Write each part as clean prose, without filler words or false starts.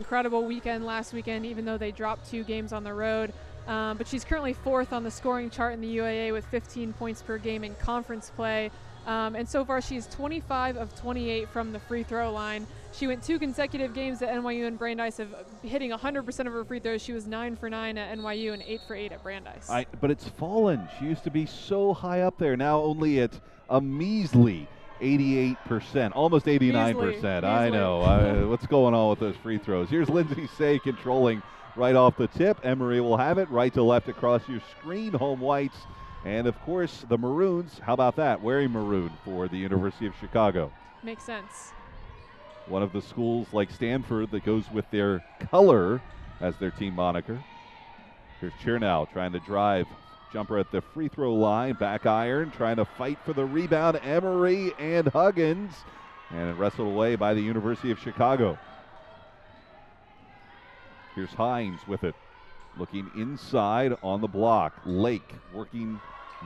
Incredible weekend last weekend, even though they dropped 2 games on the road. But she's currently 4th on the scoring chart in the UAA with 15 points per game in conference play. And so far, she's 25 of 28 from the free throw line. She went 2 consecutive games at NYU and Brandeis of hitting 100% of her free throws. She was 9 for 9 at NYU and 8 for 8 at Brandeis. But it's fallen. She used to be so high up there. Now only at a measly 88%, almost 89%. Measly. I know. What's going on with those free throws? Here's Lindsay Say controlling right off the tip. Emory will have it right to left across your screen. Home whites. And, of course, the Maroons. How about that? Wearing maroon for the University of Chicago. Makes sense. One of the schools like Stanford that goes with their color as their team moniker. Here's Chernow trying to drive. Jumper at the free throw line. Back iron. Trying to fight for the rebound. Emory and Huggins. And wrestled away by the University of Chicago. Here's Hines with it. Looking inside on the block. Lake working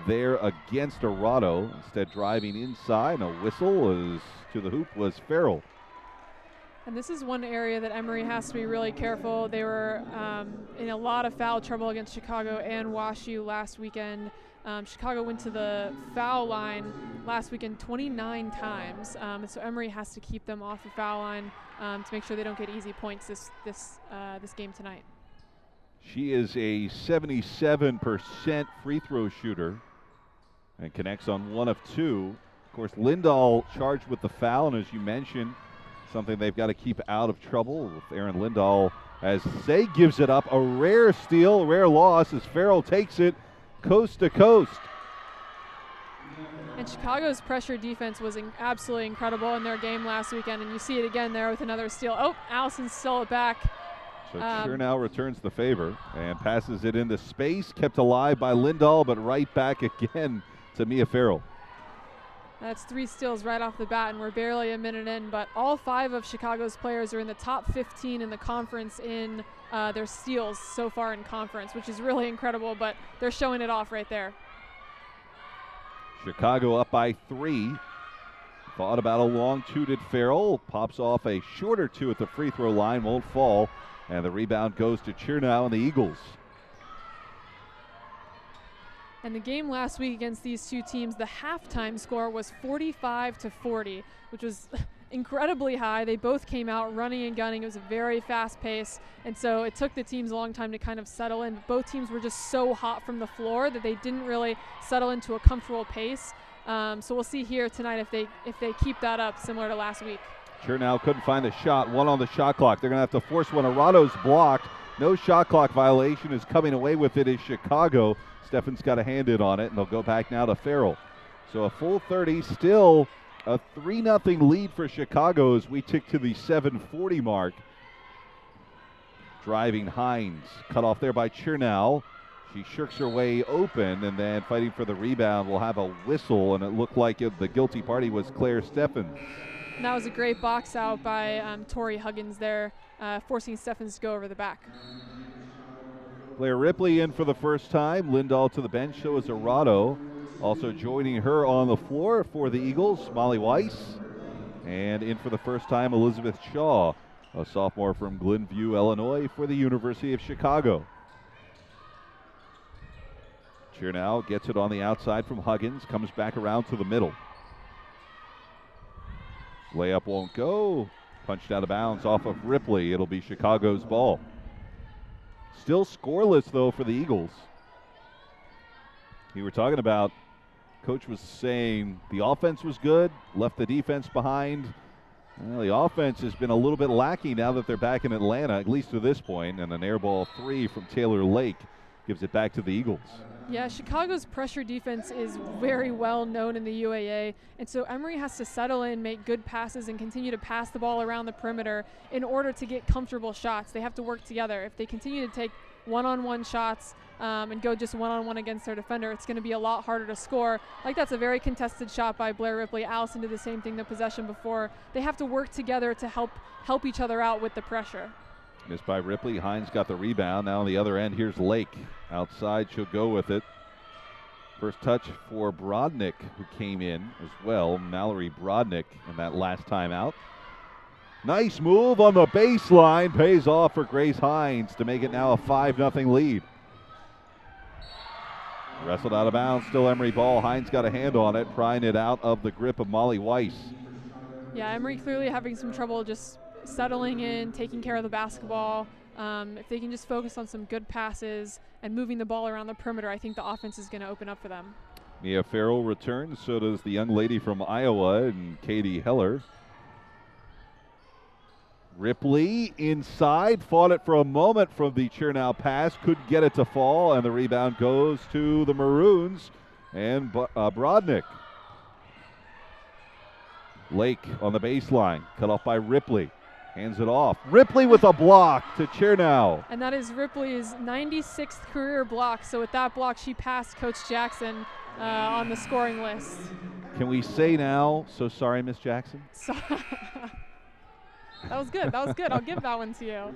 there against Arado. Instead driving inside. And a whistle is to the hoop was Farrell. And this is one area that Emory has to be really careful. They were in a lot of foul trouble against Chicago and WashU last weekend. Chicago went to the foul line last weekend 29 times. And so Emory has to keep them off the foul line to make sure they don't get easy points this game tonight. She is a 77% free throw shooter and connects on 1 of 2. Of course, Lindahl charged with the foul, and as you mentioned, something they've got to keep out of trouble with Aaron Lindahl as Say gives it up. A rare steal, rare loss as Farrell takes it coast to coast. And Chicago's pressure defense was absolutely incredible in their game last weekend, and you see it again there with another steal. Oh, Allison stole it back. So Chernow returns the favor and passes it into space, kept alive by Lindahl, but right back again to Mia Farrell. That's 3 steals right off the bat, and we're barely a minute in, but all 5 of Chicago's players are in the top 15 in the conference in their steals so far in conference, which is really incredible, but they're showing it off right there. Chicago up by 3. Thought about a long 2 did Farrell. Pops off a shorter 2 at the free throw line, won't fall. And the rebound goes to Chernow and the Eagles. And the game last week against these 2 teams, the halftime score was 45-40, which was incredibly high. They both came out running and gunning. It was a very fast pace, and so it took the teams a long time to kind of settle in. Both teams were just so hot from the floor that they didn't really settle into a comfortable pace. So we'll see here tonight if they keep that up, similar to last week. Chernow couldn't find the shot. 1 on the shot clock. They're going to have to force one. Arado's blocked. No shot clock violation is coming away with it is Chicago. Steffen's got a hand in on it, and they'll go back now to Farrell. So a full 30, still a 3-0 lead for Chicago as we tick to the 7:40 mark. Driving Hines, cut off there by Chernow. She shirks her way open, and then fighting for the rebound will have a whistle, and it looked like the guilty party was Claire Steffens. And that was a great box out by Tori Huggins there, forcing Steffens to go over the back. Claire Ripley in for the first time. Lindahl to the bench, so is Arado. Also joining her on the floor for the Eagles, Molly Weiss. And in for the first time, Elizabeth Shaw, a sophomore from Glenview, Illinois, for the University of Chicago. Chernow gets it on the outside from Huggins, comes back around to the middle. Layup won't go. Punched out of bounds off of Ripley. It'll be Chicago's ball. Still scoreless, though, for the Eagles. You were talking about, Coach was saying the offense was good, left the defense behind. Well, the offense has been a little bit lacking now that they're back in Atlanta, at least to this point, and an air ball 3 from Taylor Lake gives it back to the Eagles. Yeah, Chicago's pressure defense is very well known in the UAA, and so Emory has to settle in, make good passes, and continue to pass the ball around the perimeter in order to get comfortable shots. They have to work together. If they continue to take one-on-one shots and go just one-on-one against their defender, it's going to be a lot harder to score. Like, that's a very contested shot by Blair Ripley. Allison did the same thing the possession before. They have to work together to help each other out with the pressure. Missed by Ripley. Hines got the rebound. Now on the other end, here's Lake. Outside, she'll go with it. First touch for Brodnick, who came in as well. Mallory Brodnick in that last time out. Nice move on the baseline. Pays off for Grace Hines to make it now a 5-0 lead. Wrestled out of bounds, still Emory ball. Hines got a hand on it, prying it out of the grip of Molly Weiss. Yeah, Emory clearly having some trouble just settling in, taking care of the basketball. If they can just focus on some good passes and moving the ball around the perimeter, I think the offense is going to open up for them. Mia Farrell returns, so does the young lady from Iowa and Katie Heller. Ripley inside, fought it for a moment from the Chernow pass, couldn't get it to fall, and the rebound goes to the Maroons and Brodnick. Lake on the baseline, cut off by Ripley, hands it off. Ripley with a block to Chernow. And that is Ripley's 96th career block, so with that block she passed Coach Jackson on the scoring list. Can we say now, so sorry, Miss Jackson? That was good. That was good. I'll give that one to you.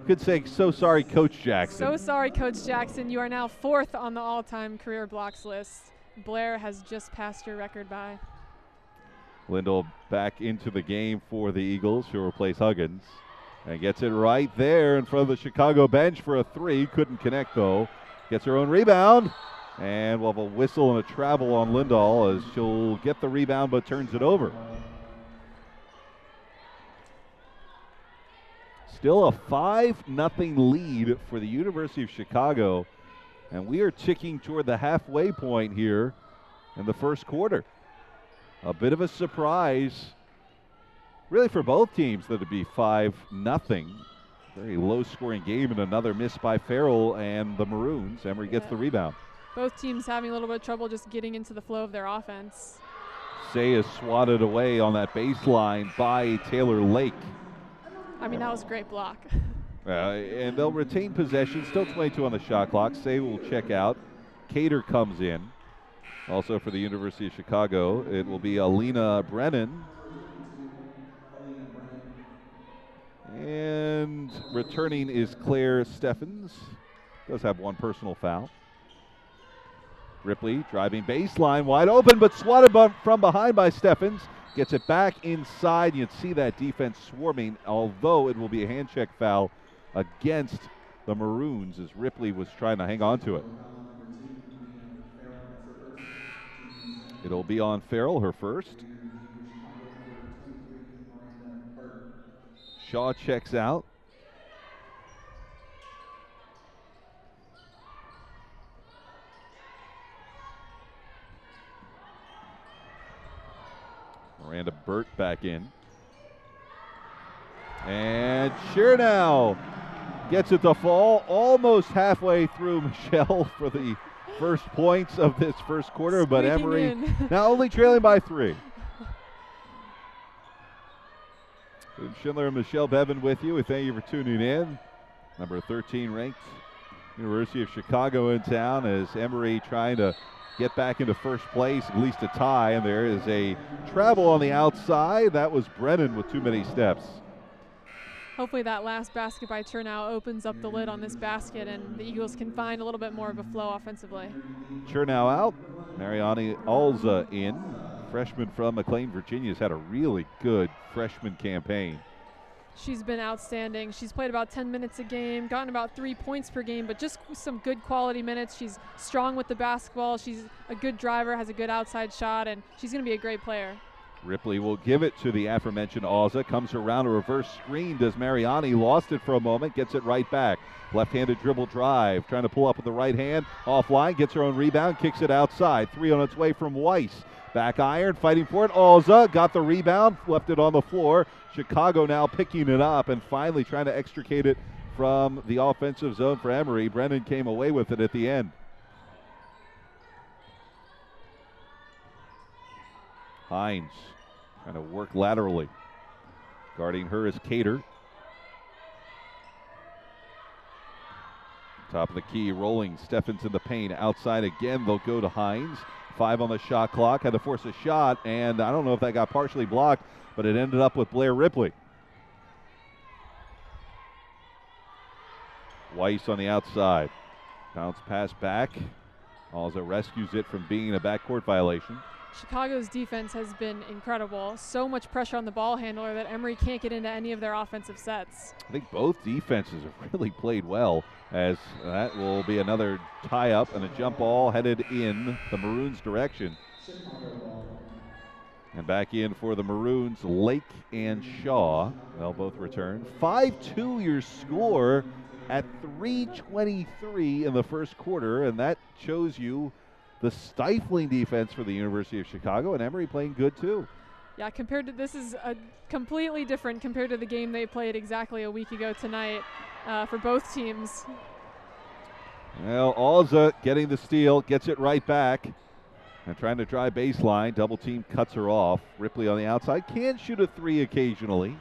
Could say, so sorry, Coach Jackson. So sorry, Coach Jackson. You are now 4th on the all-time career blocks list. Blair has just passed your record by. Lindahl back into the game for the Eagles. She'll replace Huggins. And gets it right there in front of the Chicago bench for a 3. Couldn't connect, though. Gets her own rebound. And we'll have a whistle and a travel on Lindahl as she'll get the rebound but turns it over. Still a 5-0 lead for the University of Chicago, and we are ticking toward the halfway point here in the first quarter. A bit of a surprise, really, for both teams that it'd be 5-0. Very low-scoring game, and another miss by Farrell and the Maroons. Emory gets the rebound. Both teams having a little bit of trouble just getting into the flow of their offense. Say is swatted away on that baseline by Taylor Lake. I mean, that was a great block. And they'll retain possession. Still 22 on the shot clock. Say will check out. Cater comes in. Also for the University of Chicago, it will be Alina Brennan. And returning is Claire Steffens. Does have one personal foul. Ripley driving baseline, wide open, but swatted from behind by Steffens. Gets it back inside. You can see that defense swarming, although it will be a hand check foul against the Maroons as Ripley was trying to hang on to it. It'll be on Farrell, her first. Shaw checks out. Miranda Burt back in. And Chernow gets it to fall almost halfway through Michelle for the first points of this first quarter, but Emory now only trailing by 3. Schindler and Michelle Bevan with you. We thank you for tuning in. Number 13 ranked University of Chicago in town as Emory trying to get back into first place, at least a tie, and there is a travel on the outside. That was Brennan with too many steps. Hopefully that last basket by Chernow opens up the lid on this basket and the Eagles can find a little bit more of a flow offensively. Chernow out, Mariani Alza in. Freshman from McLean, Virginia, has had a really good freshman campaign. She's been outstanding. She's played about 10 minutes a game, gotten about 3 points per game, but just some good quality minutes. She's strong with the basketball. She's a good driver, has a good outside shot, and she's going to be a great player. Ripley will give it to the aforementioned Alza. Comes around a reverse screen. Does Mariani. Lost it for a moment. Gets it right back. Left-handed dribble drive. Trying to pull up with the right hand. Offline. Gets her own rebound. Kicks it outside. 3 on its way from Weiss. Back iron. Fighting for it. Alza got the rebound. Left it on the floor. Chicago now picking it up and finally trying to extricate it from the offensive zone for Emory. Brennan came away with it at the end. Hines trying to work laterally. Guarding her is Cater. Top of the key, rolling. Steffens in the paint. Outside again, they'll go to Hines. 5 on the shot clock. Had to force a shot, and I don't know if that got partially blocked, but it ended up with Blair Ripley. Weiss on the outside. Bounce pass back. Alza rescues it from being a backcourt violation. Chicago's defense has been incredible. So much pressure on the ball handler that Emory can't get into any of their offensive sets. I think both defenses have really played well, as that will be another tie-up and a jump ball headed in the Maroons' direction. And back in for the Maroons, Lake and Shaw. They'll both return. 5-2 your score at 3:23 in the first quarter, and that shows you the stifling defense for the University of Chicago, and Emory playing good too. Yeah, this is a completely different compared to the game they played exactly a week ago tonight for both teams. Well, Alza getting the steal, gets it right back. And trying to drive baseline, double team cuts her off. Ripley on the outside, can shoot a three occasionally.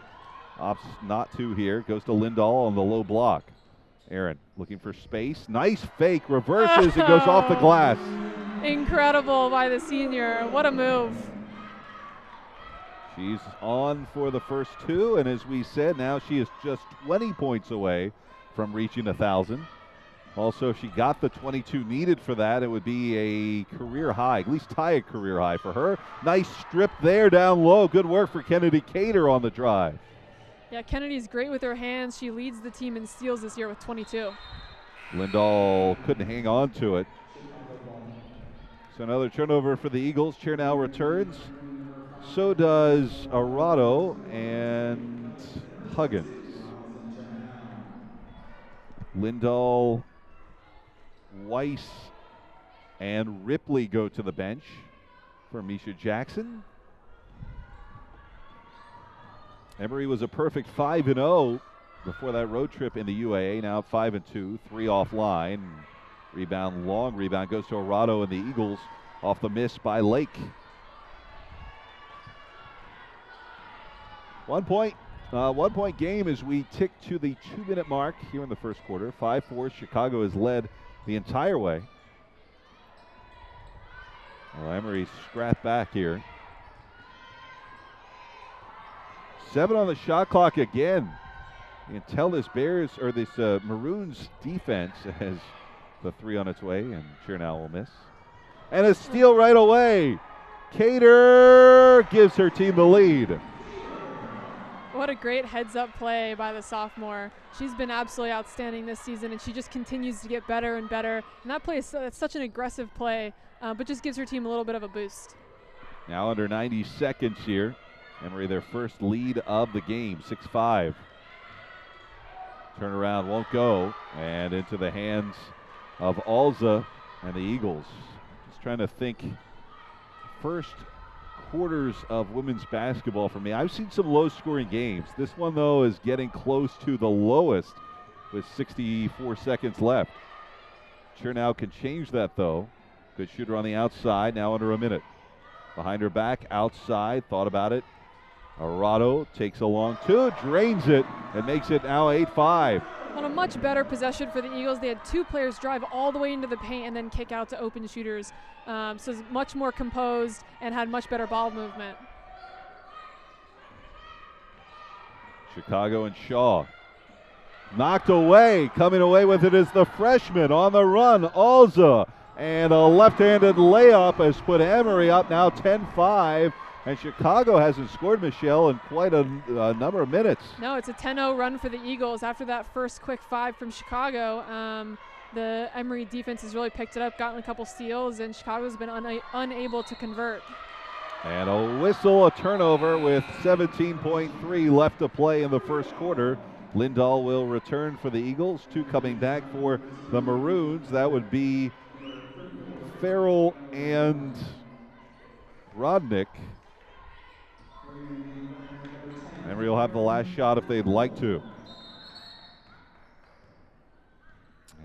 Opts not to here, goes to Lindahl on the low block. Aaron looking for space, nice fake, reverses and goes off the glass. Incredible by the senior, what a move. She's on for the first two, and as we said, now she is just 20 points away from reaching 1,000. Also, if she got the 22 needed for that, it would be a career high, at least tie a career high for her. Nice strip there down low. Good work for Kennedy Cater on the drive. Yeah, Kennedy's great with her hands. She leads the team in steals this year with 22. Lindahl couldn't hang on to it. So another turnover for the Eagles. Chernow returns. So does Arado and Huggins. Lindahl, Weiss, and Ripley go to the bench for Misha Jackson. Emory was a perfect 5-0 before that road trip in the UAA. Now 5-2, 3 offline. Rebound, long rebound goes to Arado and the Eagles off the miss by Lake. 1 point. 1 point game as we tick to the 2-minute mark here in the first quarter. 5-4, Chicago has led the entire way. Well, Emory scrapped back here. 7 on the shot clock again. You can tell this Maroons defense has the 3 on its way, and Chernow will miss. And a steal right away. Cater gives her team the lead. What a great heads-up play by the sophomore. She's been absolutely outstanding this season, and she just continues to get better and better. And that play is such an aggressive play, but just gives her team a little bit of a boost. Now under 90 seconds here. Emory, their first lead of the game, 6-5. Turnaround won't go, and into the hands of Alza and the Eagles. Just trying to think first quarters of women's basketball for me. I've seen some low-scoring games. This one, though, is getting close to the lowest with 64 seconds left. Chernow can change that, though. Good shooter on the outside, now under a minute. Behind her back, outside, thought about it. Arado takes a long two, drains it, and makes it now 8-5. On a much better possession for the Eagles, they had 2 players drive all the way into the paint and then kick out to open shooters. So it's much more composed and had much better ball movement. Chicago and Shaw. Knocked away. Coming away with it is the freshman on the run, Alza. And a left-handed layup has put Emory up now 10-5. And Chicago hasn't scored, Michelle, in quite a number of minutes. No, it's a 10-0 run for the Eagles. After that first quick 5 from Chicago, the Emory defense has really picked it up, gotten a couple steals, and Chicago's been unable to convert. And a whistle, a turnover with 17.3 left to play in the first quarter. Lindahl will return for the Eagles. 2 coming back for the Maroons. That would be Farrell and Rodnick. Emory will have the last shot if they'd like to.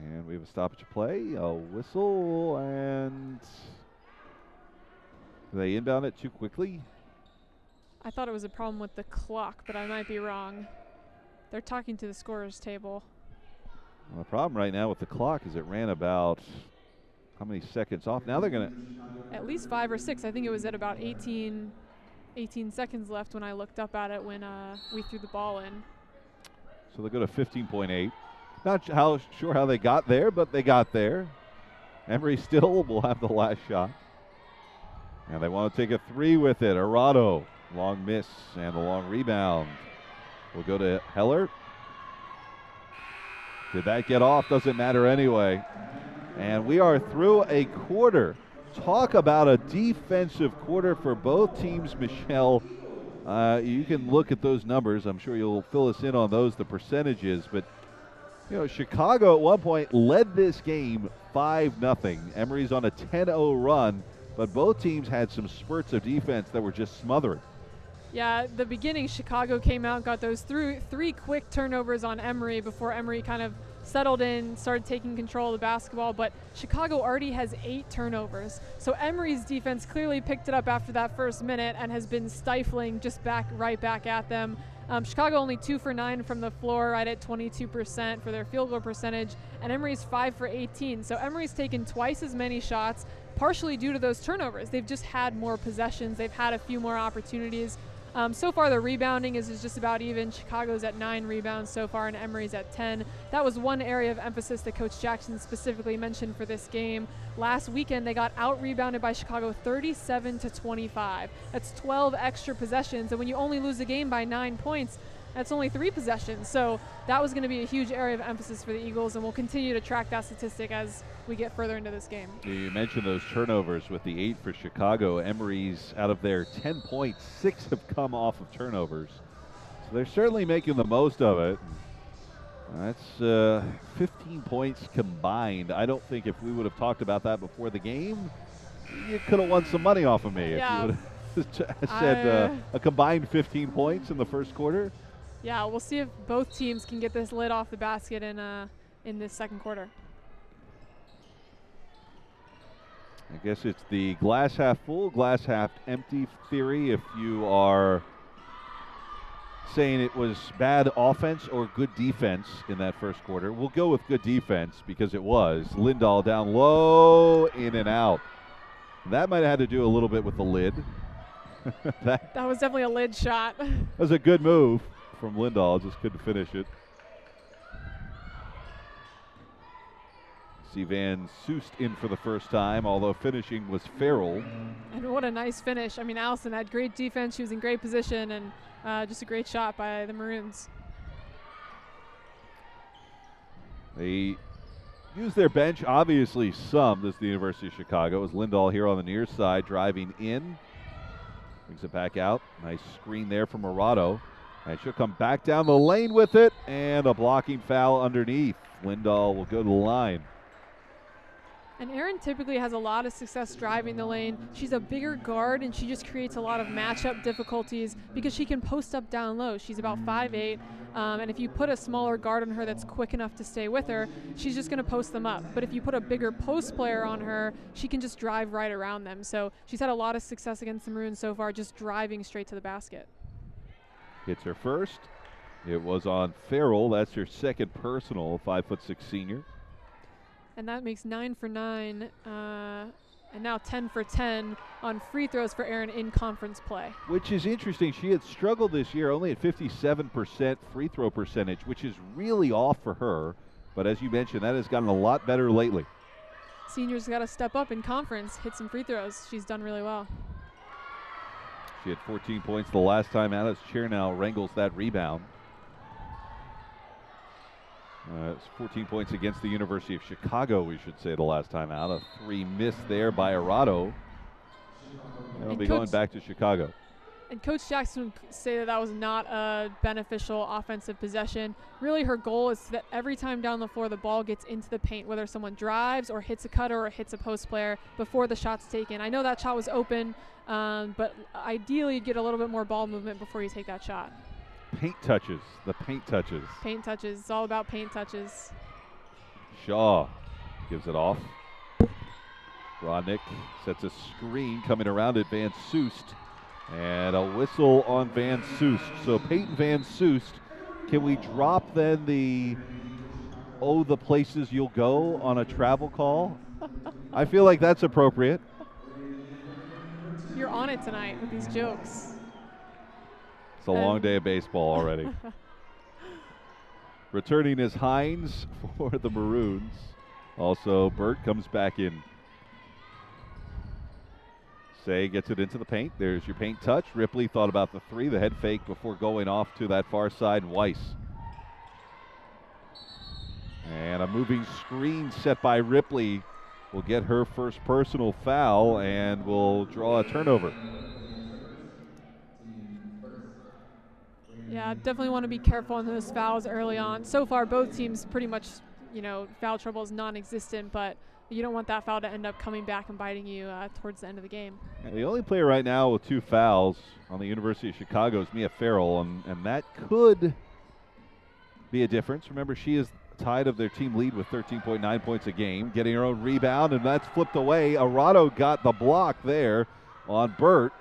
And we have a stoppage play, a whistle, and they inbound it too quickly. I thought it was a problem with the clock, but I might be wrong. They're talking to the scorer's table. Well, the problem right now with the clock is it ran about how many seconds off? Now they're going to... At least 5 or 6. I think it was at about 18 seconds left when I looked up at it when we threw the ball in. So they go to 15.8. Not sure how they got there, but they got there. Emory still will have the last shot. And they want to take a three with it. Arado, long miss, and the long rebound will go to Heller. Did that get off? Doesn't matter anyway. And we are through a quarter. Talk about a defensive quarter for both teams, Michelle. You can look at those numbers. I'm sure you'll fill us in on those, the percentages. But, Chicago at one point led this game 5-0. Emory's on a 10-0 run, but both teams had some spurts of defense that were just smothering. Yeah, the beginning, Chicago came out, got those three quick turnovers on Emory before Emory kind of settled in, started taking control of the basketball, but Chicago already has 8 turnovers. So Emory's defense clearly picked it up after that first minute and has been stifling just right back at them. Chicago only 2 for 9 from the floor, right at 22% for their field goal percentage, and Emory's 5 for 18. So Emory's taken twice as many shots, partially due to those turnovers. They've just had more possessions. They've had a few more opportunities. So far, the rebounding is just about even. Chicago's at 9 rebounds so far, and Emory's at 10. That was one area of emphasis that Coach Jackson specifically mentioned for this game. Last weekend, they got out-rebounded by Chicago 37-25. That's 12 extra possessions, and when you only lose a game by 9 points, that's only 3 possessions. So that was going to be a huge area of emphasis for the Eagles, and we'll continue to track that statistic as we get further into this game. You mentioned those turnovers with the 8 for Chicago. Emory's, out of their 10 points, 6 have come off of turnovers. So they're certainly making the most of it. That's 15 points combined. I don't think if we would have talked about that before the game, you could have won some money off of me if you would have said a combined 15 points in the first quarter. Yeah, we'll see if both teams can get this lid off the basket in this second quarter. I guess it's the glass half full, glass half empty theory. If you are saying it was bad offense or good defense in that first quarter, we'll go with good defense because it was. Lindahl down low, in and out. That might have had to do a little bit with the lid. that was definitely a lid shot. That was a good move from Lindahl, just couldn't finish it. See Van Soest in for the first time, although finishing was Farrell. And what a nice finish. I mean, Aliison had great defense. She was in great position, and just a great shot by the Maroons. They use their bench, obviously some. This is the University of Chicago. As Lindahl here on the near side, driving in. Brings it back out. Nice screen there from Arado. And she'll come back down the lane with it, and a blocking foul underneath. Lindahl will go to the line. And Erin typically has a lot of success driving the lane. She's a bigger guard, and she just creates a lot of matchup difficulties because she can post up down low. She's about 5'8", and if you put a smaller guard on her that's quick enough to stay with her, she's just going to post them up. But if you put a bigger post player on her, she can just drive right around them. So she's had a lot of success against the Maroons so far, just driving straight to the basket. Hits her first. It was on Farrell. That's her second personal, 5'6" senior. And that makes 9 for 9, and now 10 for 10 on free throws for Erin in conference play. Which is interesting. She had struggled this year only at 57% free throw percentage, which is really off for her. But as you mentioned, that has gotten a lot better lately. Seniors got to step up in conference, hit some free throws. She's done really well. She had 14 points the last time. Aliison Chernow wrangles that rebound. It's 14 points against the University of Chicago, we should say, the last time out. A 3 miss there by Arado. It'll be going back to Chicago. And Coach Jackson would say that was not a beneficial offensive possession. Really, her goal is that every time down the floor the ball gets into the paint, whether someone drives or hits a cutter or hits a post player before the shot's taken. I know that shot was open, but ideally you'd get a little bit more ball movement before you take that shot. Paint touches, the paint touches. Paint touches, it's all about paint touches. Shaw gives it off. Rodnick sets a screen coming around it, Van Soest. And a whistle on Van Soest. So Peyton Van Soest, can we drop then the places you'll go on a travel call? I feel like that's appropriate. You're on it tonight with these jokes. It's a long day of baseball already. Returning is Hines for the Maroons. Also, Burt comes back in. Say gets it into the paint. There's your paint touch. Ripley thought about the three, the head fake before going off to that far side. Weiss. And a moving screen set by Ripley will get her first personal foul and will draw a turnover. Yeah, definitely want to be careful on those fouls early on. So far, both teams pretty much, foul trouble is non-existent, but you don't want that foul to end up coming back and biting you towards the end of the game. And the only player right now with 2 fouls on the University of Chicago is Mia Farrell, and that could be a difference. Remember, she is tied of their team lead with 13.9 points a game, getting her own rebound, and that's flipped away. Arado got the block there on Burt,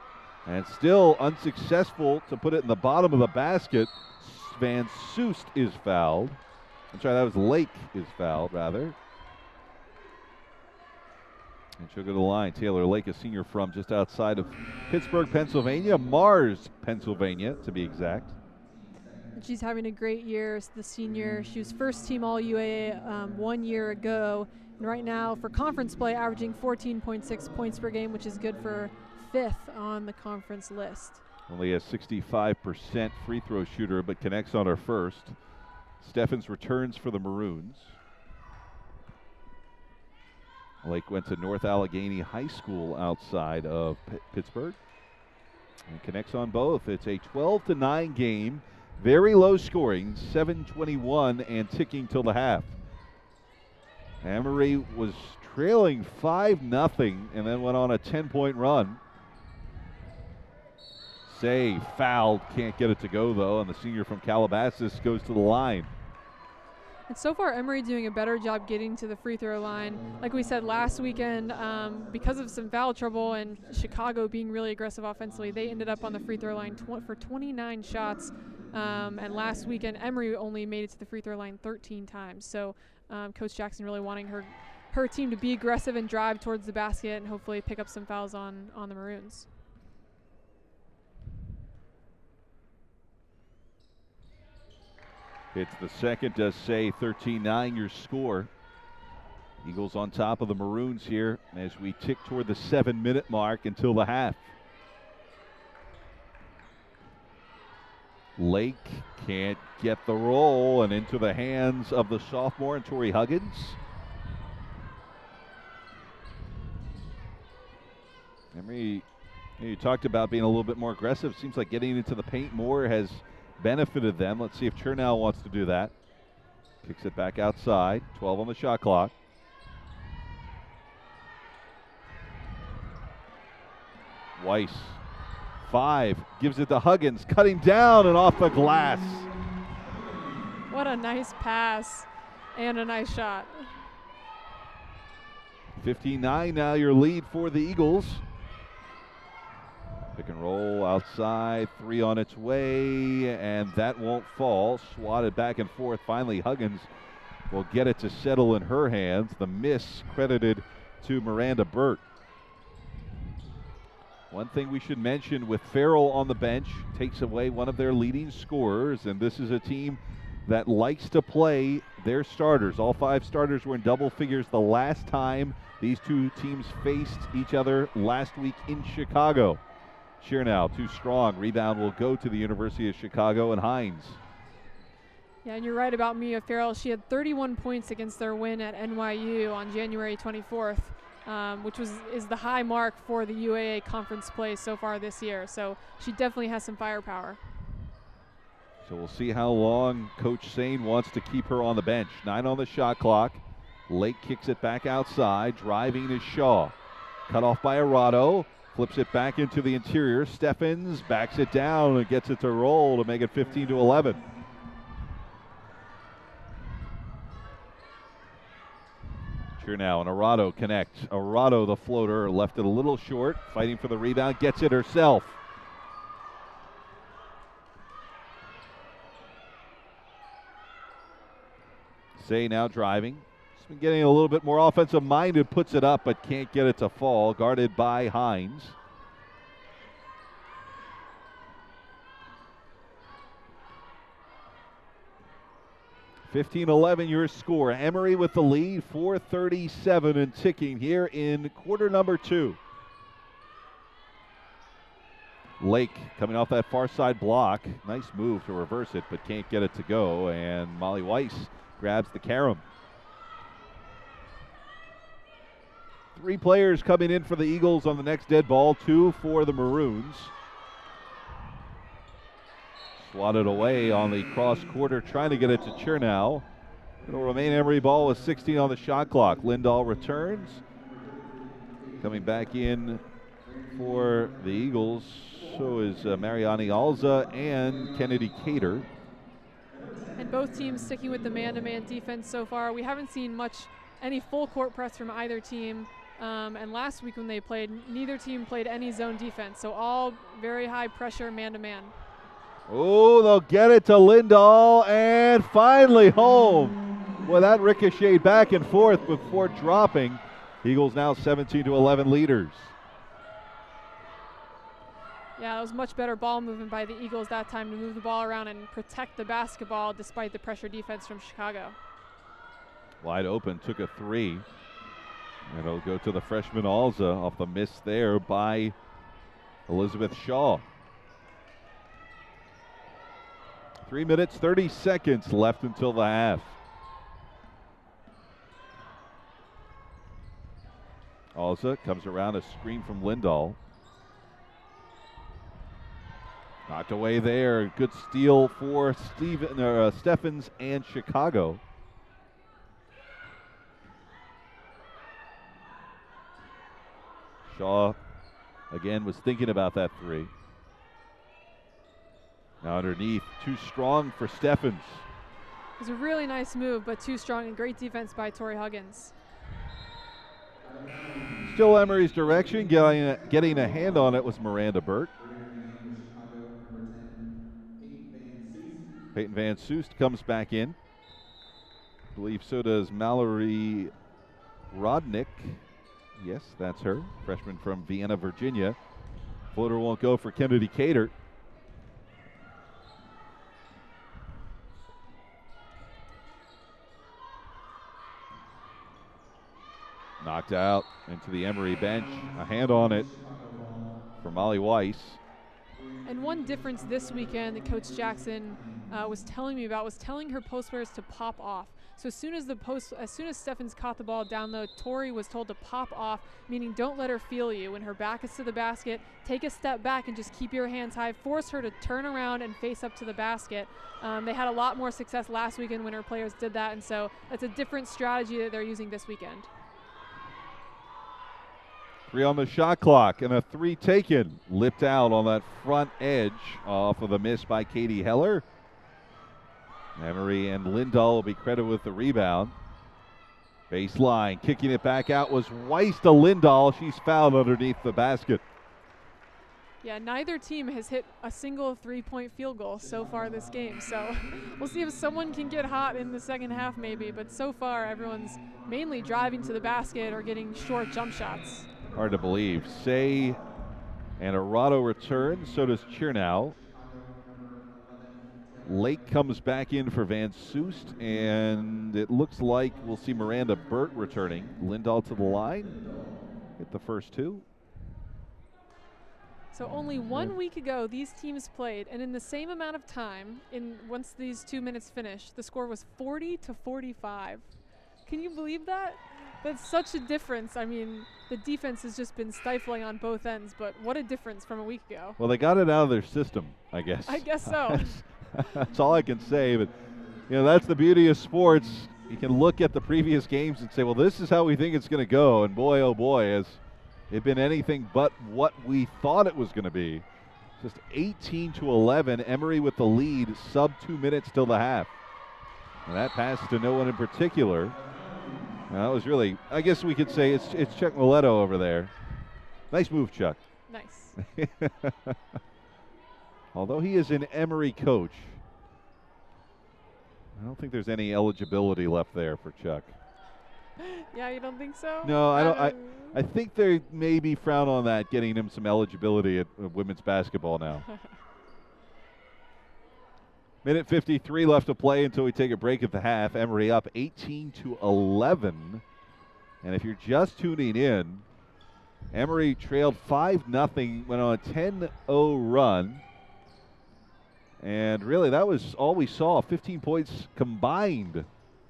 and still unsuccessful to put it in the bottom of the basket. Van Soest is fouled. I'm sorry, that was Lake is fouled, rather. And she'll go to the line. Taylor Lake, a senior from just outside of Pittsburgh, Pennsylvania. Mars, Pennsylvania, to be exact. She's having a great year as the senior. She was first team All-UAA 1 year ago. And right now, for conference play, averaging 14.6 points per game, which is good for 5th on the conference list. Only a 65% free throw shooter, but connects on her first. Steffens returns for the Maroons. Lake went to North Allegheny High School outside of Pittsburgh and connects on both. It's a 12-9 game, very low scoring, 7:21 and ticking till the half. Emory was trailing 5-0 and then went on a 10-point run. Say fouled, can't get it to go though, and the senior from Calabasas goes to the line. And so far, Emory doing a better job getting to the free throw line. Like we said last weekend, because of some foul trouble and Chicago being really aggressive offensively, they ended up on the free throw line for 29 shots. And last weekend, Emory only made it to the free throw line 13 times. So Coach Jackson really wanting her team to be aggressive and drive towards the basket and hopefully pick up some fouls on the Maroons. It's the second, does say 13-9 your score. Eagles on top of the Maroons here as we tick toward the 7-minute mark until the half. Lake can't get the roll and into the hands of the sophomore and Tori Huggins. Emory, you talked about being a little bit more aggressive. Seems like getting into the paint more has benefited them. Let's see if Chernow wants to do that. Kicks it back outside. 12 on the shot clock. Weiss, 5, gives it to Huggins, cutting down and off the glass. What a nice pass and a nice shot. 59 now your lead for the Eagles. Pick and roll outside, 3 on its way, and that won't fall. Swatted back and forth. Finally, Huggins will get it to settle in her hands. The miss credited to Miranda Burt. One thing we should mention with Farrell on the bench, takes away one of their leading scorers, and this is a team that likes to play their starters. All 5 starters were in double figures the last time these two teams faced each other last week in Chicago. Chernow, too strong. Rebound will go to the University of Chicago and Hines. Yeah, and you're right about Mia Farrell. She had 31 points against their win at NYU on January 24th, which is the high mark for the UAA conference play so far this year. So she definitely has some firepower. So we'll see how long Coach Sane wants to keep her on the bench. 9 on the shot clock. Lake kicks it back outside. Driving is Shaw. Cut off by Arado. Flips it back into the interior. Steffens backs it down and gets it to roll to make it 15-11. Chernow and Arado connect. Arado, the floater, left it a little short. Fighting for the rebound. Gets it herself. Say now driving. He's been getting a little bit more offensive minded. Puts it up but can't get it to fall. Guarded by Hines. (15-11) your score. Emory with the lead. 4:37 and ticking here in quarter number 2. Lake coming off that far side block. Nice move to reverse it, but can't get it to go. And Molly Weiss grabs the carom. 3 players coming in for the Eagles on the next dead ball, 2 for the Maroons. Swatted away on the cross quarter, trying to get it to Chernow. It'll remain Emory ball with 16 on the shot clock. Lindahl returns. Coming back in for the Eagles, so is Mariani Alza and Kennedy Cater. And both teams sticking with the man-to-man defense so far. We haven't seen any full court press from either team. And last week when they played, neither team played any zone defense. So all very high pressure man-to-man. Oh, they'll get it to Lindahl and finally home. Well, that ricocheted back and forth before dropping. Eagles now 17-11 leaders. Yeah, it was much better ball movement by the Eagles that time to move the ball around and protect the basketball despite the pressure defense from Chicago. Wide open, took a 3. And it'll go to the freshman Alza off the miss there by Elizabeth Shaw. 3 minutes, 30 seconds left until the half. Alza comes around a screen from Lindahl. Knocked away there. Good steal for Steffens and Chicago. Shaw, again, was thinking about that 3. Now underneath, too strong for Steffens. It was a really nice move, but too strong and great defense by Tori Huggins. Still Emory's direction, getting a hand on it was Miranda Burt. Peyton Van Soest comes back in. I believe so does Mallory Rodnick. Yes, that's her. Freshman from Vienna, Virginia. Floater won't go for Kennedy Cater. Knocked out into the Emory bench. A hand on it for Molly Weiss. And one difference this weekend that Coach Jackson was telling me about was telling her post players to pop off. So as soon as Steffens caught the ball down low, Tori was told to pop off, meaning don't let her feel you. When her back is to the basket, take a step back and just keep your hands high. Force her to turn around and face up to the basket. They had a lot more success last weekend when her players did that, and so that's a different strategy that they're using this weekend. 3 on the shot clock and a 3 taken. Lipped out on that front edge off of the miss by Katie Heller. Emory and Lindahl will be credited with the rebound. Baseline, kicking it back out was Weiss to Lindahl. She's fouled underneath the basket. Yeah, neither team has hit a single 3-point field goal so far this game. So we'll see if someone can get hot in the second half maybe. But so far, everyone's mainly driving to the basket or getting short jump shots. Hard to believe. Say and Arado returns, so does Chernow. Lake comes back in for Van Soest, and it looks like we'll see Miranda Burt returning. Lindahl to the line. Hit the first 2. So only 1 week ago, these teams played, and in the same amount of time, once these 2 minutes finished, the score was 40-45. Can you believe that? That's such a difference. I mean, the defense has just been stifling on both ends, but what a difference from a week ago. Well, they got it out of their system, I guess. I guess so. That's all I can say, but that's the beauty of sports. You can look at the previous games and say, well, this is how we think it's going to go, and boy, oh boy, has it been anything but what we thought it was going to be. Just 18-11, Emory with the lead, sub 2 minutes till the half. And that pass to no one in particular. That was really, I guess we could say it's Chuck Mileto over there. Nice move, Chuck. Nice. Although he is an Emory coach, I don't think there's any eligibility left there for Chuck. Yeah, you don't think so? No, I don't. I think they maybe frown on that, getting him some eligibility at women's basketball now. Minute 53 left to play until we take a break at the half. Emory up 18-11. And if you're just tuning in, Emory trailed 5-0, went on a 10-0 run. And really, that was all we saw. 15 points combined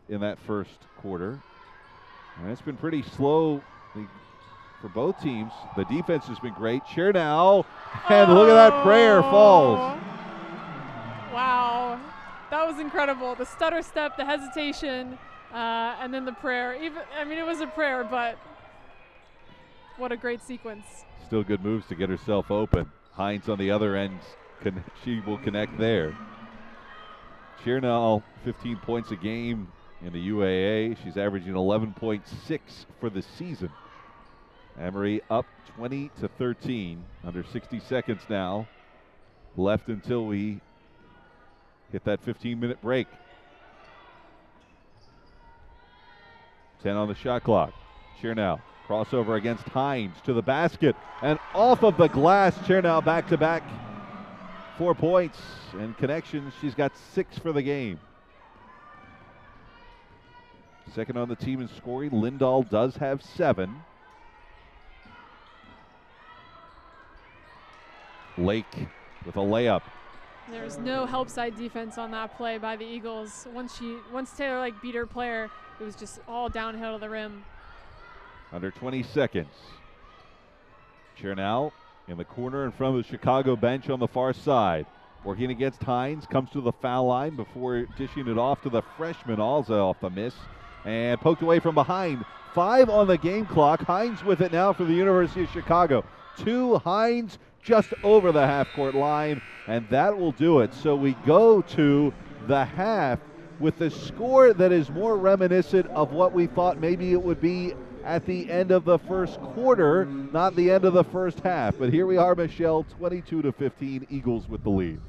in that first quarter. And it's been pretty slow for both teams. The defense has been great. Chernow, and look at that prayer falls. Wow, that was incredible. The stutter step, the hesitation, and then the prayer. It was a prayer, but what a great sequence. Still good moves to get herself open. Hines on the other end, she will connect there. Chernow, 15 points a game in the UAA. She's averaging 11.6 for the season. Emory up 20-13, under 60 seconds now left until we hit that 15-minute break. 10 on the shot clock. Chernow, crossover against Hines to the basket and off of the glass. Chernow back-to-back 4 points and connections. She's got 6 for the game. Second on the team in scoring. Lindahl does have 7. Lake with a layup. There's no help side defense on that play by the Eagles. Once Taylor Lake beat her player, it was just all downhill to the rim. Under 20 seconds. Chernow in the corner in front of the Chicago bench on the far side. Working against Hines, comes to the foul line before dishing it off to the freshman. Alza off the miss and poked away from behind. 5 on the game clock. Hines with it now for the University of Chicago. 2, Hines just over the half-court line, and that will do it. So we go to the half with a score that is more reminiscent of what we thought maybe it would be at the end of the first quarter, not the end of the first half. But here we are, Michelle, 22-15, Eagles with the lead.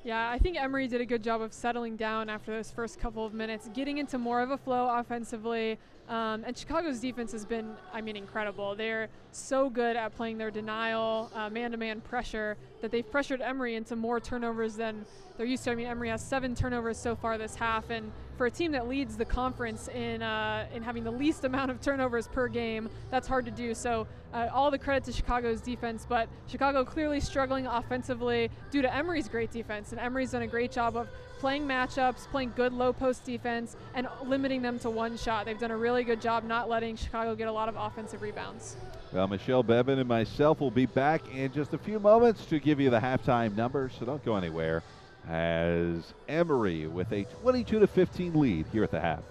Yeah, I think Emory did a good job of settling down after those first couple of minutes, getting into more of a flow offensively. And Chicago's defense has been, incredible. They're so good at playing their denial, man-to-man pressure, that they've pressured Emory into more turnovers than they're used to. Emory has 7 turnovers so far this half, and for a team that leads the conference in having the least amount of turnovers per game, that's hard to do. So all the credit to Chicago's defense, but Chicago clearly struggling offensively due to Emory's great defense, and Emory's done a great job of playing matchups, playing good low post defense, and limiting them to one shot. They've done a really good job not letting Chicago get a lot of offensive rebounds. Well, Michelle Bevan and myself will be back in just a few moments to give you the halftime numbers, so don't go anywhere, as Emory with a 22-15 lead here at the half.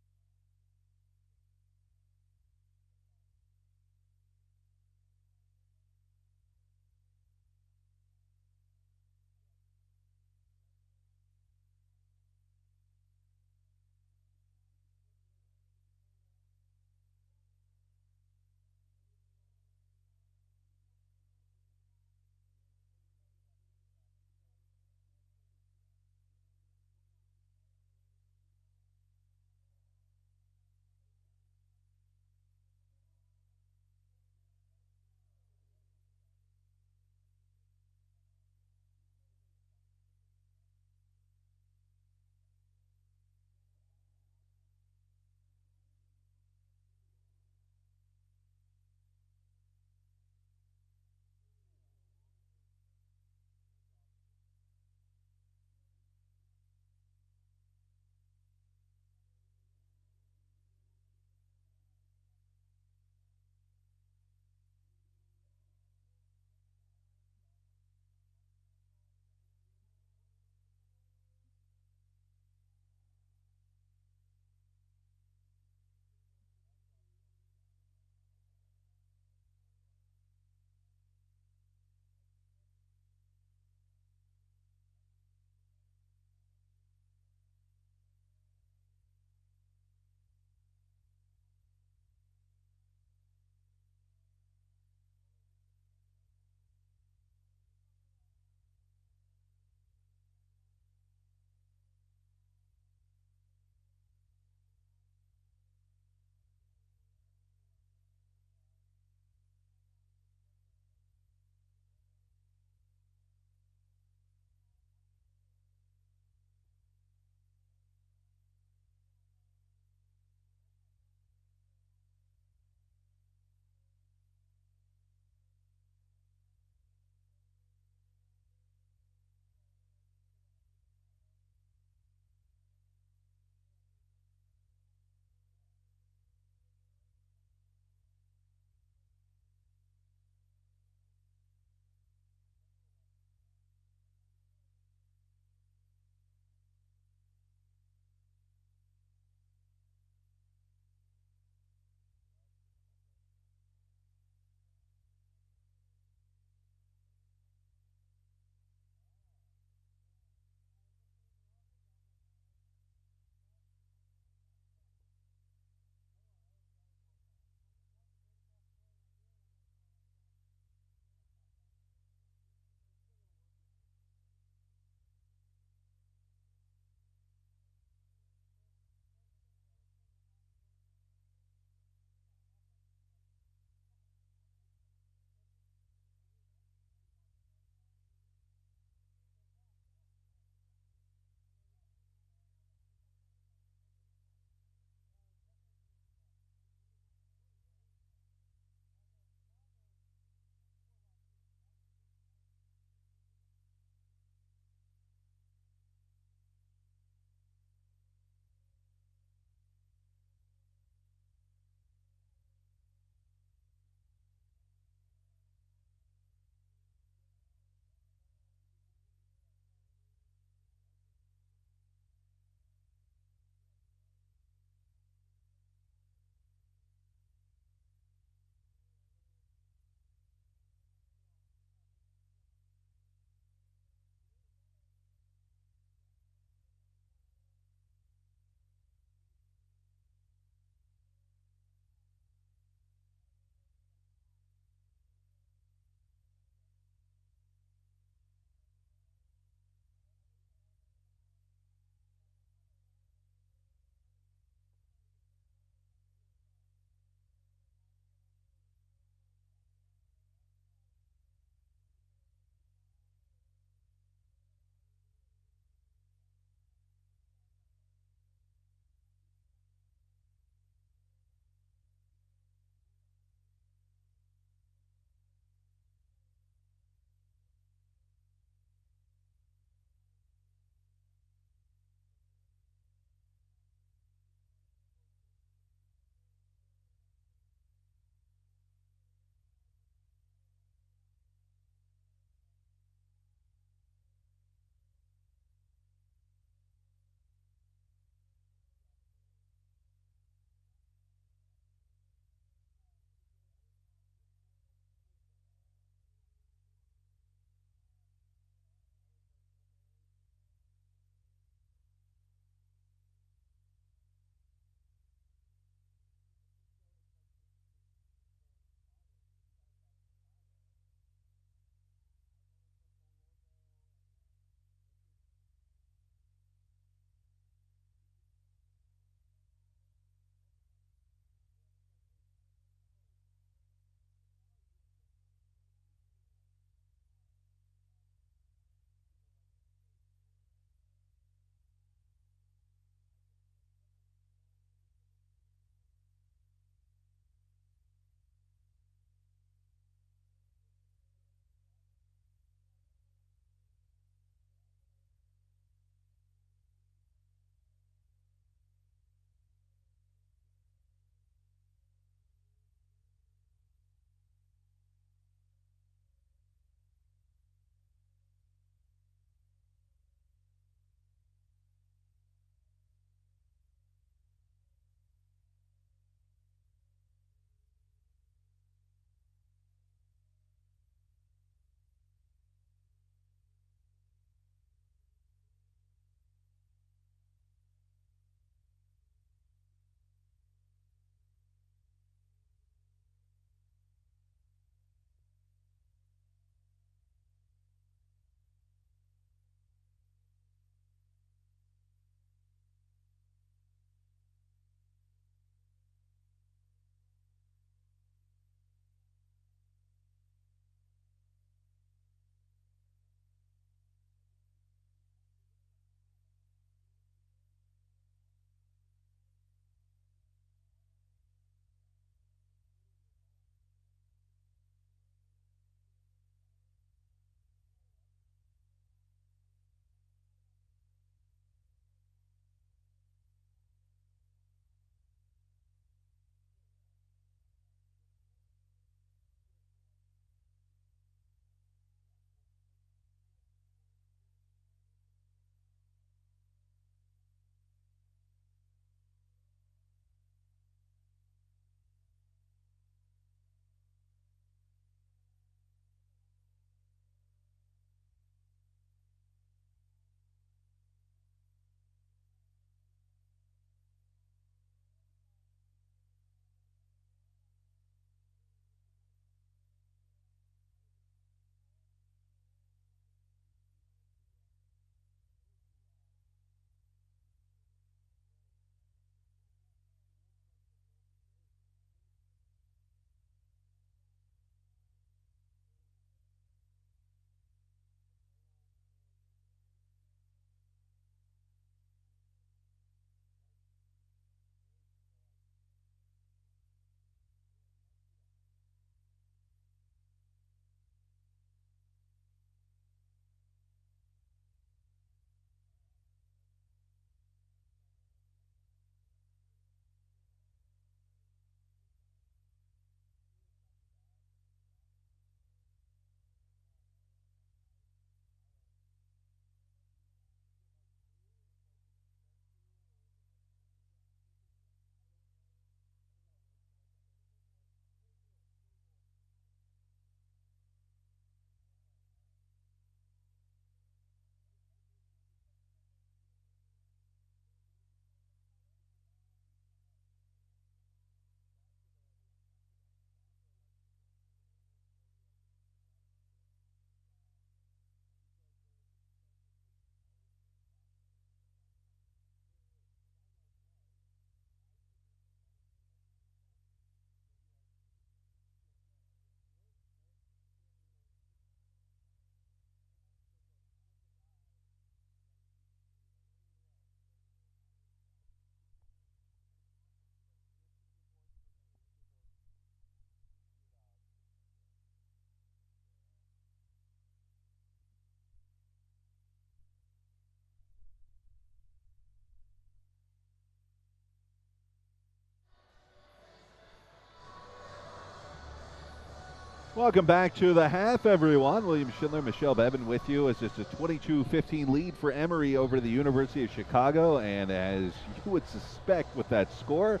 Welcome back to the half, everyone. William Schindler, Michelle Bevan with you as it's a 22-15 lead for Emory over the University of Chicago. And as you would suspect with that score,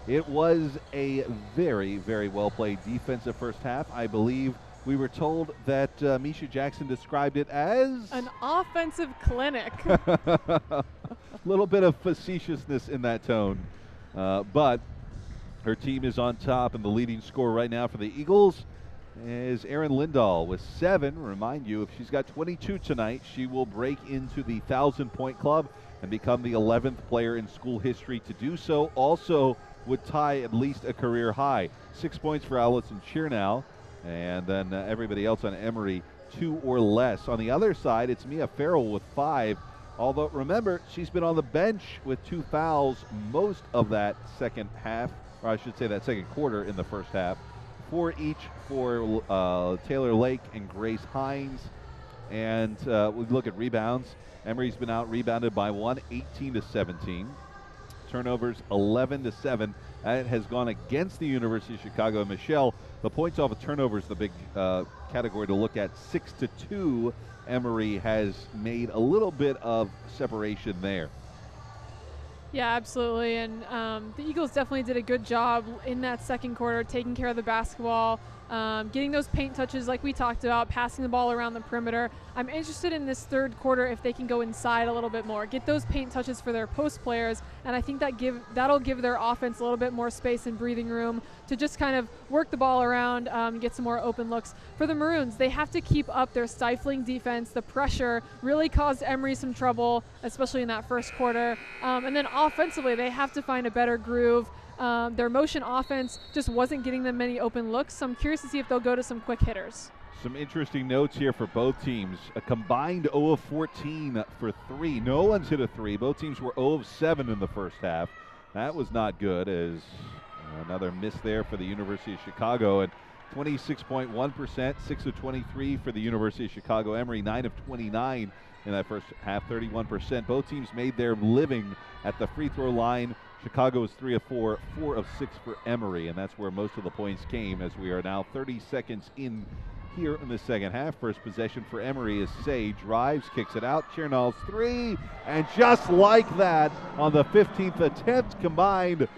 it was a very, very well-played defensive first half. I believe we were told that Misha Jackson described it as an offensive clinic. A little bit of facetiousness in that tone, but her team is on top, and the leading scorer right now for the Eagles is Erin Lindahl with 7. Remind you, if she's got 22 tonight, she will break into the 1,000-point club and become the 11th player in school history to do so. Also would tie at least a career high. 6 points for Aliison Chernow, and then everybody else on Emory 2 or less. On the other side, it's Mia Farrell with 5. Although, remember, she's been on the bench with 2 fouls most of that second half, or I should say that second quarter in the first half. 4 each for Taylor Lake and Grace Hines. And we look at rebounds. Emory's been out rebounded by 1, 18-17. Turnovers 11-7. That has gone against the University of Chicago. Michelle, the points off of turnovers, the big category to look at. 6-2. Emory has made a little bit of separation there. Yeah, absolutely. And the Eagles definitely did a good job in that second quarter, taking care of the basketball, getting those paint touches like we talked about, passing the ball around the perimeter. I'm interested in this third quarter if they can go inside a little bit more, get those paint touches for their post players, and I think that'll give their offense a little bit more space and breathing room to just kind of work the ball around, get some more open looks. For the Maroons, they have to keep up their stifling defense. The pressure really caused Emory some trouble, especially in that first quarter. And then offensively, they have to find a better groove. Their motion offense just wasn't getting them many open looks, so I'm curious to see if they'll go to some quick hitters. Some interesting notes here for both teams. A combined 0 of 14 for 3. No one's hit a 3. Both teams were 0 of 7 in the first half. That was not good, as another miss there for the University of Chicago. And 26.1%, 6 of 23 for the University of Chicago. Emory 9 of 29 in that first half, 31%. Both teams made their living at the free throw line. Chicago is 3 of 4, 4 of 6 for Emory, and that's where most of the points came, as we are now 30 seconds in here in the second half. First possession for Emory is Say drives, kicks it out. Chernow's 3, and just like that, on the 15th attempt combined,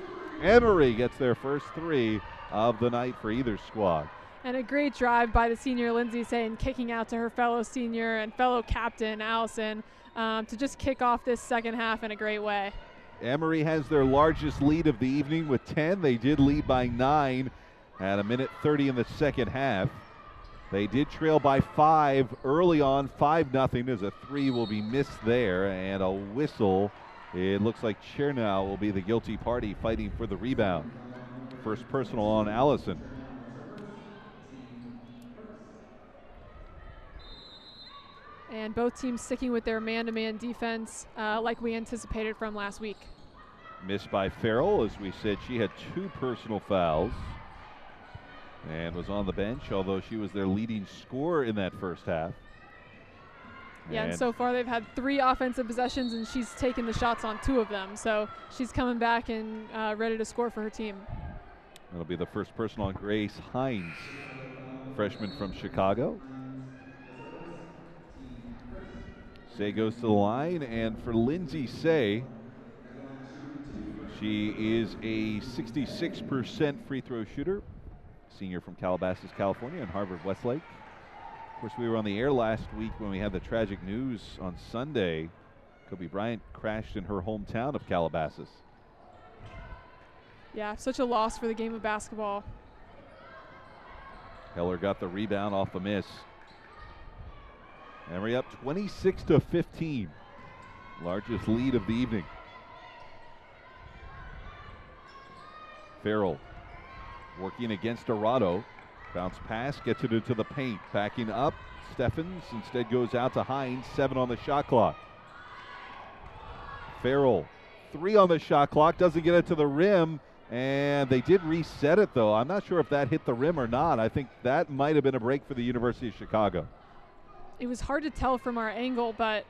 Emory gets their first 3 of the night for either squad. And a great drive by the senior Lindsay Say, kicking out to her fellow senior and fellow captain Aliison to just kick off this second half in a great way. Emory has their largest lead of the evening with 10. They did lead by 9 at 1:30 in the second half. They did trail by 5 early on, 5-0, as a 3 will be missed there, and a whistle. It looks like Chernow will be the guilty party fighting for the rebound. First personal on Aliison. And both teams sticking with their man-to-man defense like we anticipated from last week. Missed by Farrell. As we said, she had 2 personal fouls and was on the bench, although she was their leading scorer in that first half. Yeah, and so far they've had 3 offensive possessions, and she's taken the shots on 2 of them. So she's coming back and ready to score for her team. That'll be the first personal on Grace Hines, freshman from Chicago. Say goes to the line, and for Lindsay Say, she is a 66% free throw shooter, senior from Calabasas, California, and Harvard Westlake. Of course, we were on the air last week when we had the tragic news on Sunday. Kobe Bryant crashed in her hometown of Calabasas. Yeah, such a loss for the game of basketball. Heller got the rebound off the miss. Emory up 26-15. Largest lead of the evening. Farrell working against Dorado. Bounce pass, gets it into the paint. Backing up, Steffens instead goes out to Hines. 7 on the shot clock. Farrell, 3 on the shot clock, doesn't get it to the rim. And they did reset it, though. I'm not sure if that hit the rim or not. I think that might have been a break for the University of Chicago. It was hard to tell from our angle, but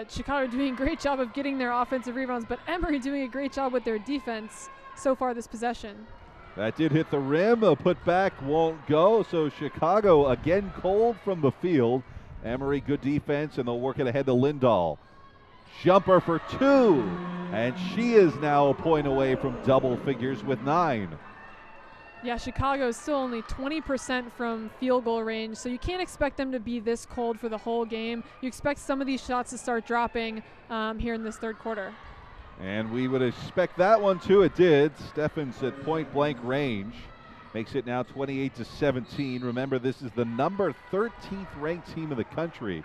Chicago doing a great job of getting their offensive rebounds, but Emory doing a great job with their defense so far this possession. That did hit the rim. A putback won't go. So Chicago again cold from the field. Emory, good defense, and they'll work it ahead to Lindahl. Jumper for 2, and she is now a point away from double figures with 9. Yeah, Chicago is still only 20% from field goal range, so you can't expect them to be this cold for the whole game. You expect some of these shots to start dropping here in this third quarter. And we would expect that one too. It did. Steffens at point blank range makes it now 28-17. Remember, this is the number 13th ranked team in the country,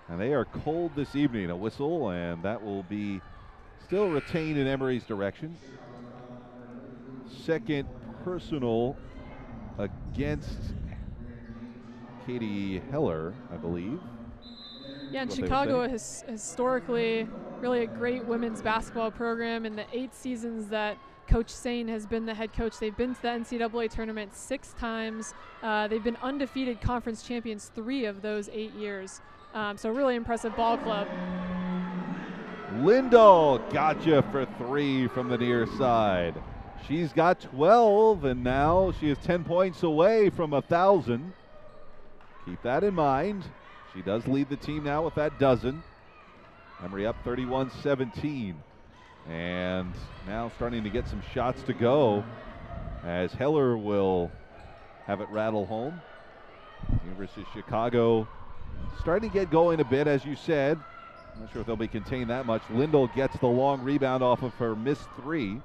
and they are cold this evening. A whistle, and that will be still retained in Emory's direction. Second personal against Katie Heller, I believe. Yeah, and Chicago is historically really a great women's basketball program. In the 8 seasons that Coach Sane has been the head coach, they've been to the NCAA tournament 6 times. They've been undefeated conference champions 3 of those 8 years. So really impressive ball club. Lindahl gotcha for 3 from the near side. She's got 12, and now she is 10 points away from 1,000. Keep that in mind. She does lead the team now with that dozen. Emory up 31-17. And now starting to get some shots to go as Heller will have it rattle home. University of Chicago starting to get going a bit, as you said. I'm not sure if they'll be contained that much. Lindahl gets the long rebound off of her missed 3.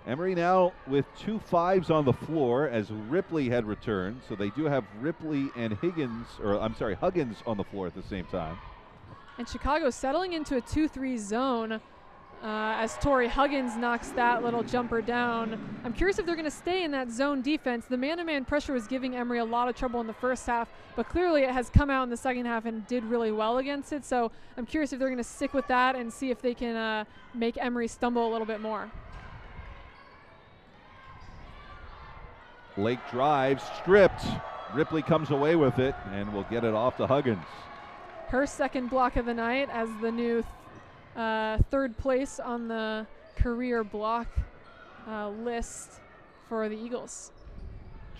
Emory now with 2 5s on the floor as Ripley had returned. So they do have Ripley and Huggins on the floor at the same time. And Chicago settling into a 2-3 zone as Tori Huggins knocks that little jumper down. I'm curious if they're going to stay in that zone defense. The man-to-man pressure was giving Emory a lot of trouble in the first half, but clearly it has come out in the second half and did really well against it. So I'm curious if they're going to stick with that and see if they can make Emory stumble a little bit more. Lake drives, stripped. Ripley comes away with it and will get it off to Huggins. Her second block of the night as the new third place on the career block list for the Eagles.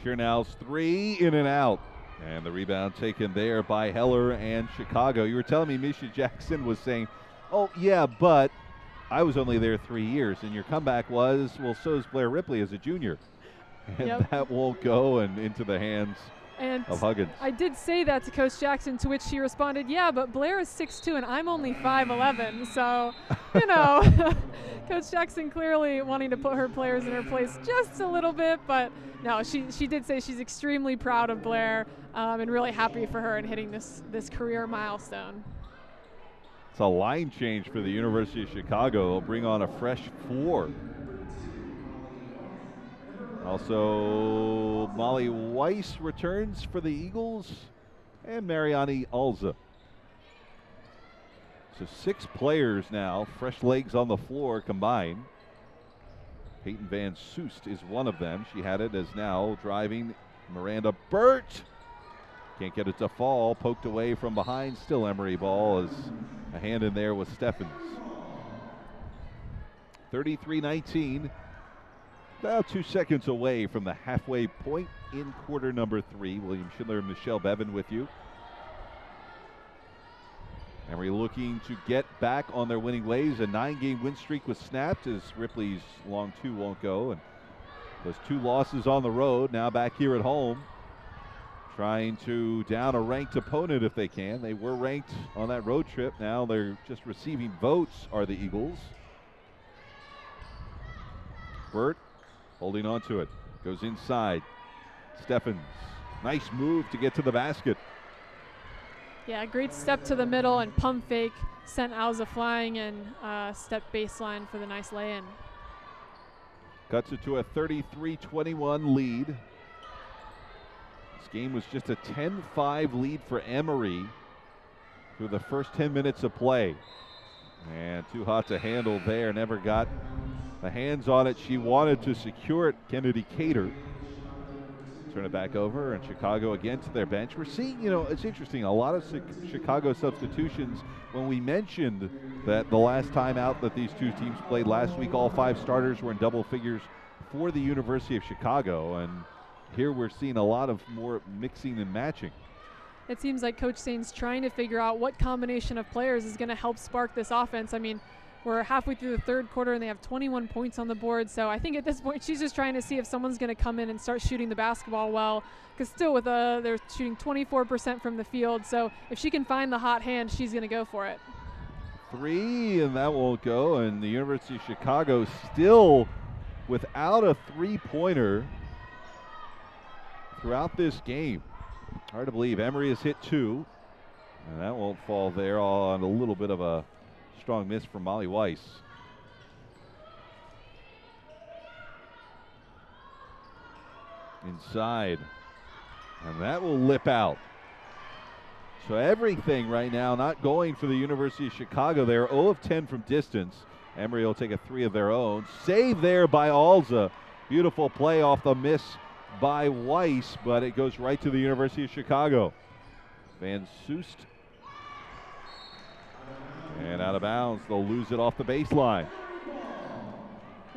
Chernow's 3 in and out. And the rebound taken there by Heller and Chicago. You were telling me Misha Jackson was saying, oh, yeah, but I was only there 3 years. And your comeback was, well, so is Blair Ripley as a junior. And that won't go and into the hands of Huggins. I did say that to Coach Jackson, to which he responded, yeah, but Blair is 6'2", and I'm only 5'11". So, you know, Coach Jackson clearly wanting to put her players in her place just a little bit. But, no, she did say she's extremely proud of Blair and really happy for her in hitting this career milestone. It's a line change for the University of Chicago. They'll bring on a fresh 4. Also, Molly Weiss returns for the Eagles, and Mariani Alza. So 6 players now, fresh legs on the floor combined. Peyton Van Soest is one of them. She had it as now driving Miranda Burt. Can't get it to fall, poked away from behind. Still Emory ball as a hand in there with Steffens. 33-19. About 2 seconds away from the halfway point in quarter number 3. William Schindler and Michelle Bevan with you. Emory looking to get back on their winning ways. A 9-game win streak was snapped as Ripley's long 2 won't go. And those 2 losses on the road, now back here at home. Trying to down a ranked opponent if they can. They were ranked on that road trip. Now they're just receiving votes, are the Eagles. Burt holding on to it. Goes inside. Steffens. Nice move to get to the basket. Yeah, great step to the middle and pump fake. Sent Alza flying and step baseline for the nice lay-in. Cuts it to a 33-21 lead. This game was just a 10-5 lead for Emory through the first 10 minutes of play. And too hot to handle there. Never got the hands on it. She wanted to secure it. Kennedy Cater. Turn it back over, and Chicago again to their bench. We're seeing, it's interesting, a lot of Chicago substitutions when we mentioned that the last time out that these two teams played last week, all 5 starters were in double figures for the University of Chicago, and here we're seeing a lot of more mixing and matching. It seems like Coach Sain's trying to figure out what combination of players is going to help spark this offense. I mean, we're halfway through the third quarter and they have 21 points on the board. So I think at this point she's just trying to see if someone's going to come in and start shooting the basketball well. Because still with they're shooting 24% from the field. So if she can find the hot hand, she's going to go for it. 3, and that won't go. And the University of Chicago still without a three-pointer throughout this game. Hard to believe. Emory has hit 2, and that won't fall there on a little bit of a strong miss from Molly Weiss. Inside, and that will lip out. So everything right now not going for the University of Chicago. They're 0 of 10 from distance. Emory will take a 3 of their own. Save there by Alza. Beautiful play off the miss by Weiss, but it goes right to the University of Chicago. Van Soest. And out of bounds. They'll lose it off the baseline.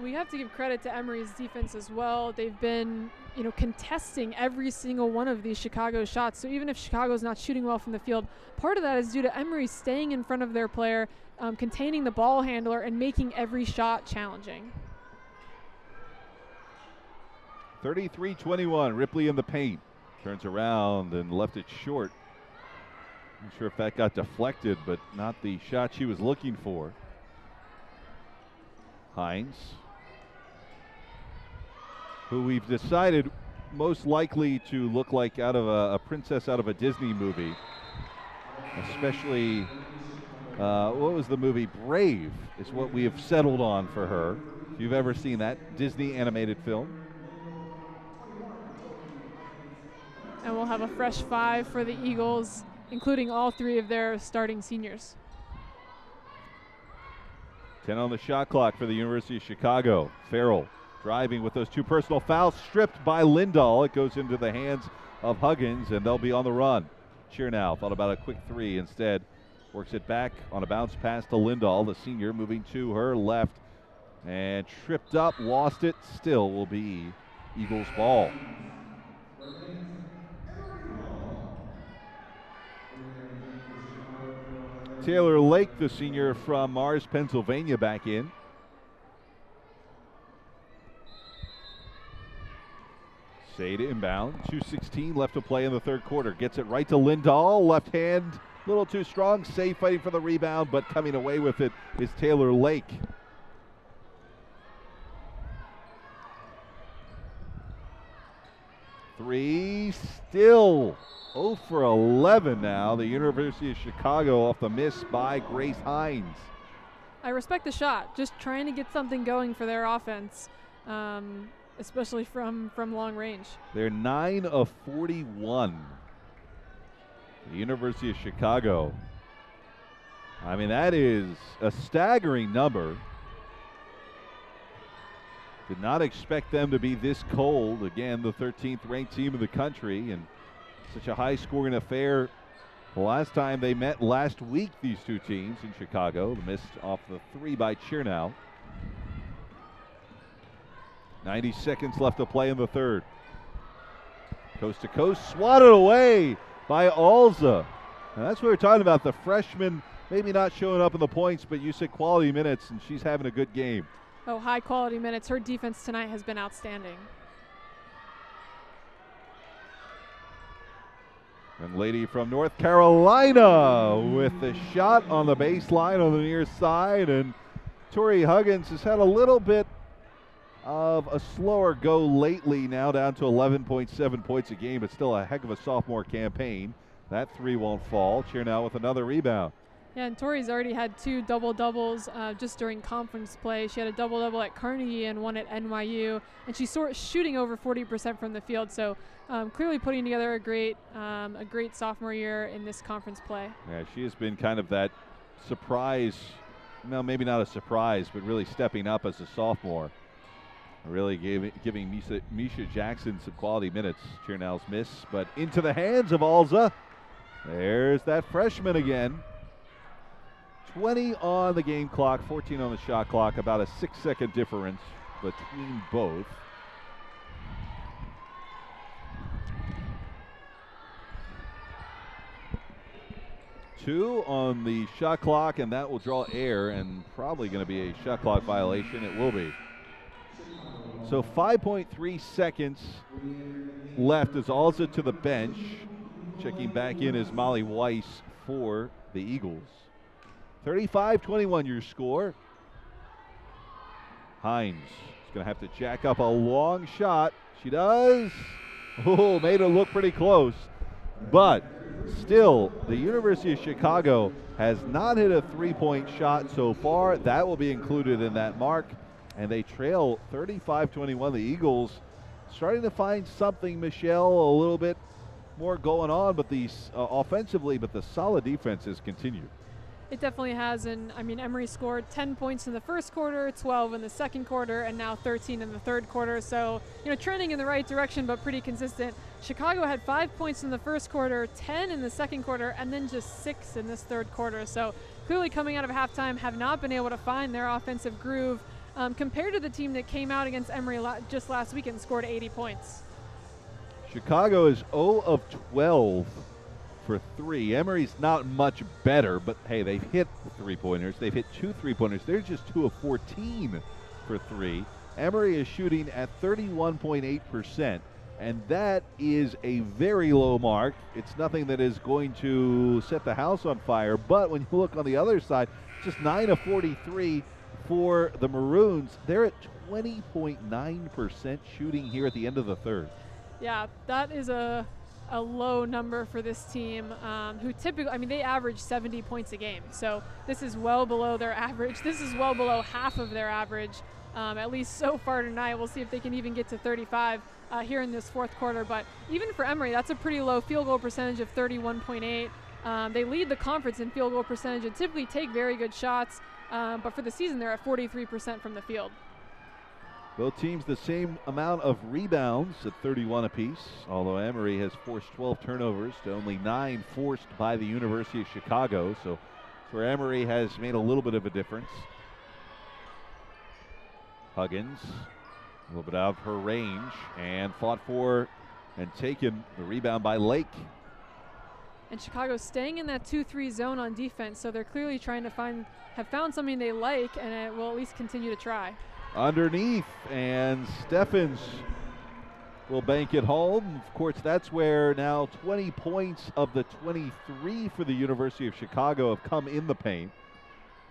We have to give credit to Emory's defense as well. They've been, contesting every single one of these Chicago shots. So even if Chicago's not shooting well from the field, part of that is due to Emory staying in front of their player, containing the ball handler, and making every shot challenging. 33-21, Ripley in the paint. Turns around and left it short. Not sure if that got deflected, but not the shot she was looking for. Hines, who we've decided most likely to look like out of a princess out of a Disney movie. Especially, what was the movie? Brave is what we have settled on for her. If you've ever seen that Disney animated film. And we'll have a fresh 5 for the Eagles, including all 3 of their starting seniors. 10 on the shot clock for the University of Chicago. Farrell driving with those 2 personal fouls, stripped by Lindahl. It goes into the hands of Huggins, and they'll be on the run. Chernow thought about a quick 3 instead. Works it back on a bounce pass to Lindahl, the senior, moving to her left. And tripped up, lost it. Still will be Eagles ball. Taylor Lake, the senior from Mars, Pennsylvania, back in. Say to inbound. 2:16 left to play in the third quarter. Gets it right to Lindahl. Left hand, a little too strong. Say fighting for the rebound, but coming away with it is Taylor Lake. Three, still 0 for 11 now. The University of Chicago off the miss by Grace Hines. I respect the shot. Just trying to get something going for their offense, especially from long range. They're 9 of 41. The University of Chicago. I mean, that is a staggering number. Did not expect them to be this cold. Again, the 13th ranked team in the country, and such a high-scoring affair. The last time they met last week, these two teams in Chicago, the miss off the 3 by Chernow. 90 seconds left to play in the third. Coast to coast, swatted away by Alza. And that's what we're talking about. The freshman maybe not showing up in the points, but you said quality minutes, and she's having a good game. Oh, high-quality minutes. Her defense tonight has been outstanding. And lady from North Carolina with the shot on the baseline on the near side. And Tori Huggins has had a little bit of a slower go lately, now down to 11.7 points a game, but still a heck of a sophomore campaign. That 3 won't fall. Chernow with another rebound. Yeah, and Tori's already had 2 double-doubles just during conference play. She had a double-double at Carnegie and 1 at NYU, and she's shooting over 40% from the field. So clearly putting together a great sophomore year in this conference play. Yeah, she has been kind of that surprise, no, maybe not a surprise, but really stepping up as a sophomore. Really giving Misha Jackson some quality minutes. Chernow's miss, but into the hands of Alza. There's that freshman again. 20 on the game clock, 14 on the shot clock, about a 6-second difference between both. Two on the shot clock, and that will draw air and probably going to be a shot clock violation. It will be. So 5.3 seconds left as Alza to the bench. Checking back in is Molly Weiss for the Eagles. 35-21 your score. Hines is going to have to jack up a long shot. She does. Oh, made it look pretty close. But still, the University of Chicago has not hit a three-point shot so far. That will be included in that mark. And they trail 35-21. The Eagles starting to find something, Michelle, a little bit more going on, but offensively, but the solid defense has continued. It definitely has, and I mean, Emory scored 10 points in the first quarter, 12 in the second quarter, and now 13 in the third quarter. So, trending in the right direction, but pretty consistent. Chicago had 5 points in the first quarter, 10 in the second quarter, and then just 6 in this third quarter. So, clearly coming out of halftime, have not been able to find their offensive groove compared to the team that came out against Emory just last week and scored 80 points. Chicago is 0 of 12 for 3. Emory's not much better, but hey, they've hit three-pointers. They've hit 2 three-pointers. They're just 2 of 14 for 3. Emory is shooting at 31.8%, and that is a very low mark. It's nothing that is going to set the house on fire, but when you look on the other side, just 9 of 43 for the Maroons. They're at 20.9% shooting here at the end of the third. Yeah, that is a low number for this team, who typically, they average 70 points a game. So this is well below their average. This is well below half of their average, at least so far tonight. We'll see if they can even get to 35 here in this fourth quarter. But even for Emory, that's a pretty low field goal percentage of 31.8. They lead the conference in field goal percentage and typically take very good shots. But for the season, they're at 43% from the field. Both teams the same amount of rebounds at 31 apiece, although Emory has forced 12 turnovers to only 9 forced by the University of Chicago. So that's where Emory has made a little bit of a difference. Huggins, a little bit out of her range, and fought for and taken the rebound by Lake. And Chicago's staying in that 2-3 zone on defense, so they're clearly trying to have found something they like, and it will at least continue to try. Underneath, and Steffens will bank it home. Of course, that's where now 20 points of the 23 for the University of Chicago have come in the paint.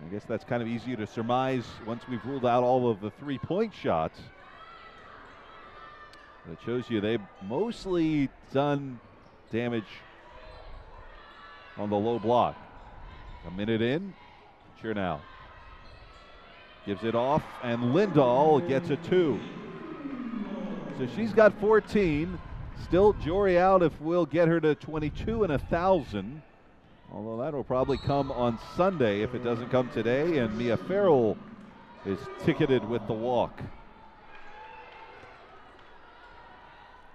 I guess that's kind of easy to surmise once we've ruled out all of the three-point shots. But it shows you they've mostly done damage on the low block. A minute in, Chernow gives it off, and Lindahl gets a 2. So she's got 14. Still jury out if we'll get her to 22 and 1,000. Although that'll probably come on Sunday if it doesn't come today. And Mia Farrell is ticketed with the walk.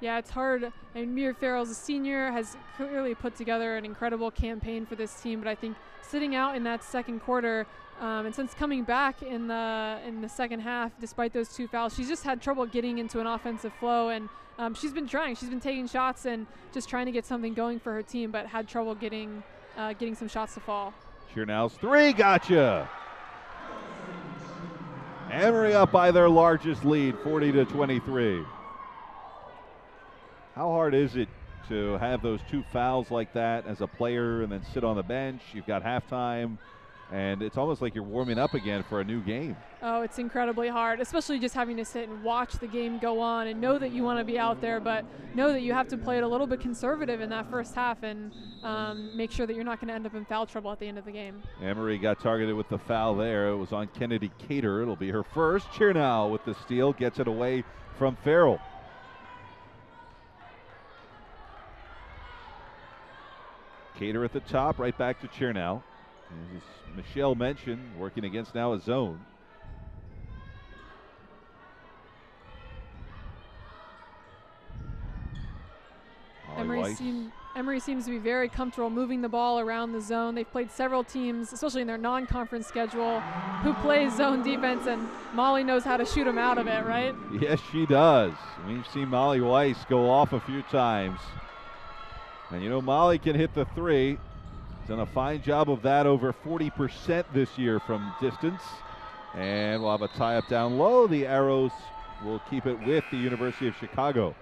Yeah, it's hard. Mia Farrell's a senior, has clearly put together an incredible campaign for this team. But I think sitting out in that second quarter, and since coming back in the second half, despite those 2 fouls, she's just had trouble getting into an offensive flow. And she's been trying. She's been taking shots and just trying to get something going for her team, but had trouble getting some shots to fall. Chernow's 3, gotcha. Emory up by their largest lead, 40-23. How hard is it to have those 2 fouls like that as a player and then sit on the bench? You've got halftime, and it's almost like you're warming up again for a new game. Oh, it's incredibly hard, especially just having to sit and watch the game go on and know that you want to be out there, but know that you have to play it a little bit conservative in that first half and make sure that you're not going to end up in foul trouble at the end of the game. Emory got targeted with the foul there. It was on Kennedy Cater. It'll be her first. Chernow with the steal, gets it away from Farrell. Cater at the top, right back to Chernow. As Michelle mentioned, working against now a zone. Emory seemed Emory seems to be very comfortable moving the ball around the zone. They've played several teams, especially in their non-conference schedule, who play zone defense, and Molly knows how to shoot them out of it, right? Yes, she does. We've seen Molly Weiss go off a few times. And you know, Molly can hit the three. She's done a fine job of that, over 40% this year from distance. And we'll have a tie-up down low. The Arrows will keep it with the University of Chicago.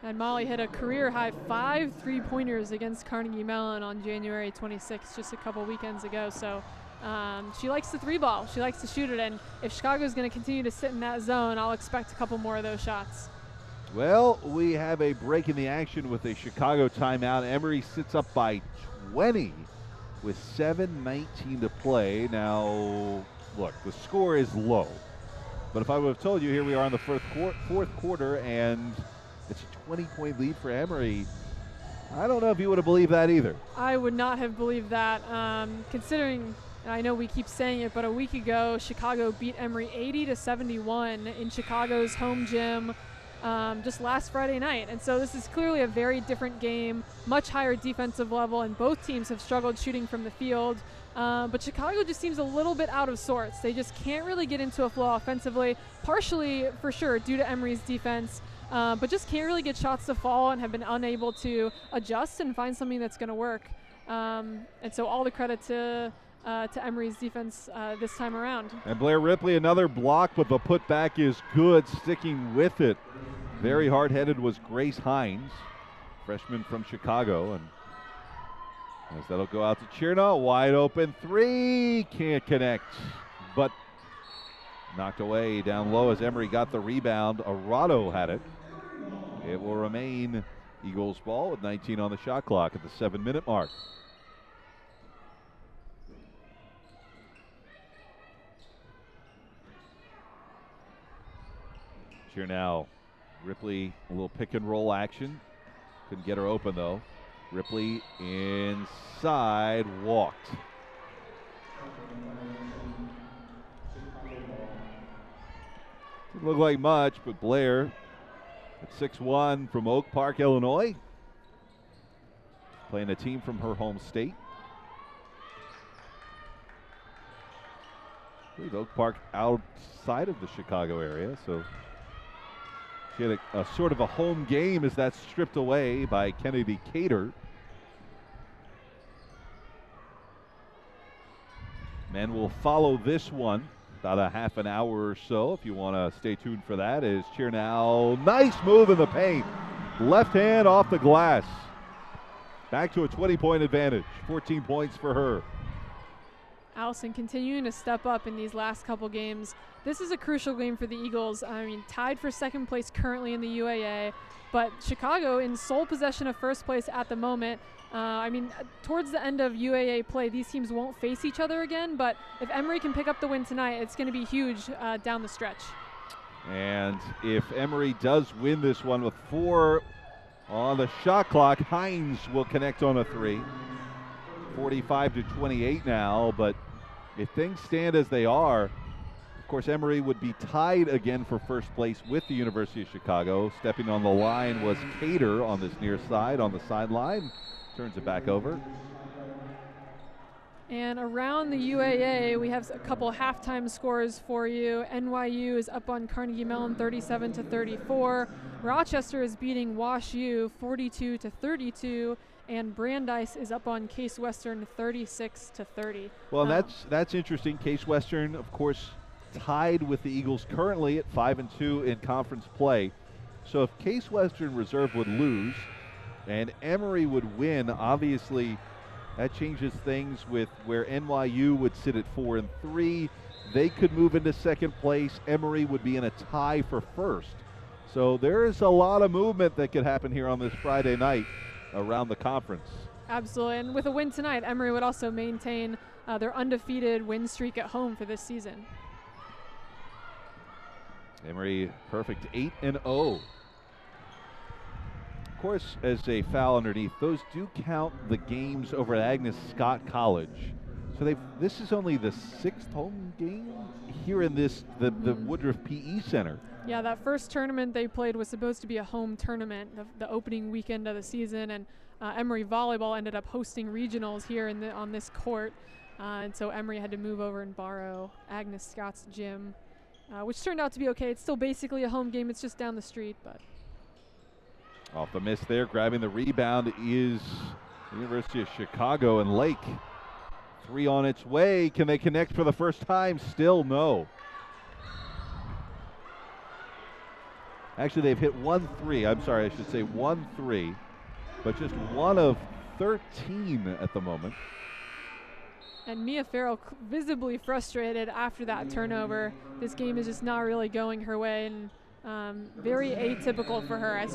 And Molly hit a career-high 5 3-pointers against Carnegie Mellon on January 26th, just a couple weekends ago. So she likes the three ball. She likes to shoot it. And if Chicago's going to continue to sit in that zone, I'll expect a couple more of those shots. Well, we have a break in the action with a Chicago timeout. Emory sits up by 20 with 7:19 to play. Now, look, the score is low. But if I would have told you, here we are in the fourth quarter, and it's a 20-point lead for Emory, I don't know if you would have believed that either. I would not have believed that, considering, and I know we keep saying it, but a week ago, Chicago beat Emory 80-71 in Chicago's home gym just last Friday night. And so this is clearly a very different game, much higher defensive level, and both teams have struggled shooting from the field. But Chicago just seems a little bit out of sorts. They just can't really get into a flow offensively, partially for sure due to Emory's defense. But just can't really get shots to fall and have been unable to adjust and find something that's going to work. And so all the credit to Emory's defense this time around. And Blair Ripley, another block, but the putback is good, sticking with it. Very hard-headed was Grace Hines, freshman from Chicago. And as that'll go out to Chernow, wide open three, can't connect, but knocked away down low as Emory got the rebound. Arado had it. It will remain Eagles ball with 19 on the shot clock at the 7-minute mark. Chernow, Ripley, a little pick and roll action. Couldn't get her open though. Ripley inside, walked. Didn't look like much, but Blair at 6'1" from Oak Park, Illinois. Playing a team from her home state. I believe Oak Park outside of the Chicago area, so she had a sort of a home game as that's stripped away by Kennedy Cater. Men will follow this one about a half an hour or so. If you want to stay tuned for that, is Chernow. Nice move in the paint. Left hand off the glass. Back to a 20-point advantage. 14 points for her. Aliison continuing to step up in these last couple games. This is a crucial game for the Eagles. I mean, tied for second place currently in the UAA, but Chicago in sole possession of first place at the moment. I mean, towards the end of UAA play, these teams won't face each other again, but if Emory can pick up the win tonight, it's going to be huge down the stretch. And if Emory does win this one with 4 on the shot clock, Hines will connect on a 3. 45-28 now, but if things stand as they are, of course, Emory would be tied again for first place with the University of Chicago. Stepping on the line was Cater on this near side, on the sideline. Turns it back over. And around the UAA, we have a couple halftime scores for you. NYU is up on Carnegie Mellon 37-34. Rochester is beating Wash U 42-32. And Brandeis is up on Case Western 36-30. Well, that's interesting. Case Western, of course, tied with the Eagles currently at 5-2 in conference play. So if Case Western Reserve would lose and Emory would win, obviously that changes things with where NYU would sit at 4-3. They could move into second place. Emory would be in a tie for first. So there is a lot of movement that could happen here on this Friday night around the conference. Absolutely, and with a win tonight, Emory would also maintain their undefeated win streak at home for this season. Emory perfect 8-0. Of course, as a foul underneath, those do count the games over at Agnes Scott College. So this is only the 6th home game here in the Woodruff PE Center. Yeah, that first tournament they played was supposed to be a home tournament, the opening weekend of the season, and Emory Volleyball ended up hosting regionals here on this court, and so Emory had to move over and borrow Agnes Scott's gym, which turned out to be okay. It's still basically a home game. It's just down the street, but. Off the miss there, grabbing the rebound is the University of Chicago, and Lake. 3 on its way. Can they connect for the first time? Still no. Actually, they've hit 1 3. I'm sorry, I should say 1 3, but just 1 of 13 at the moment. And Mia Farrell visibly frustrated after that turnover. This game is just not really going her way, and very atypical for her.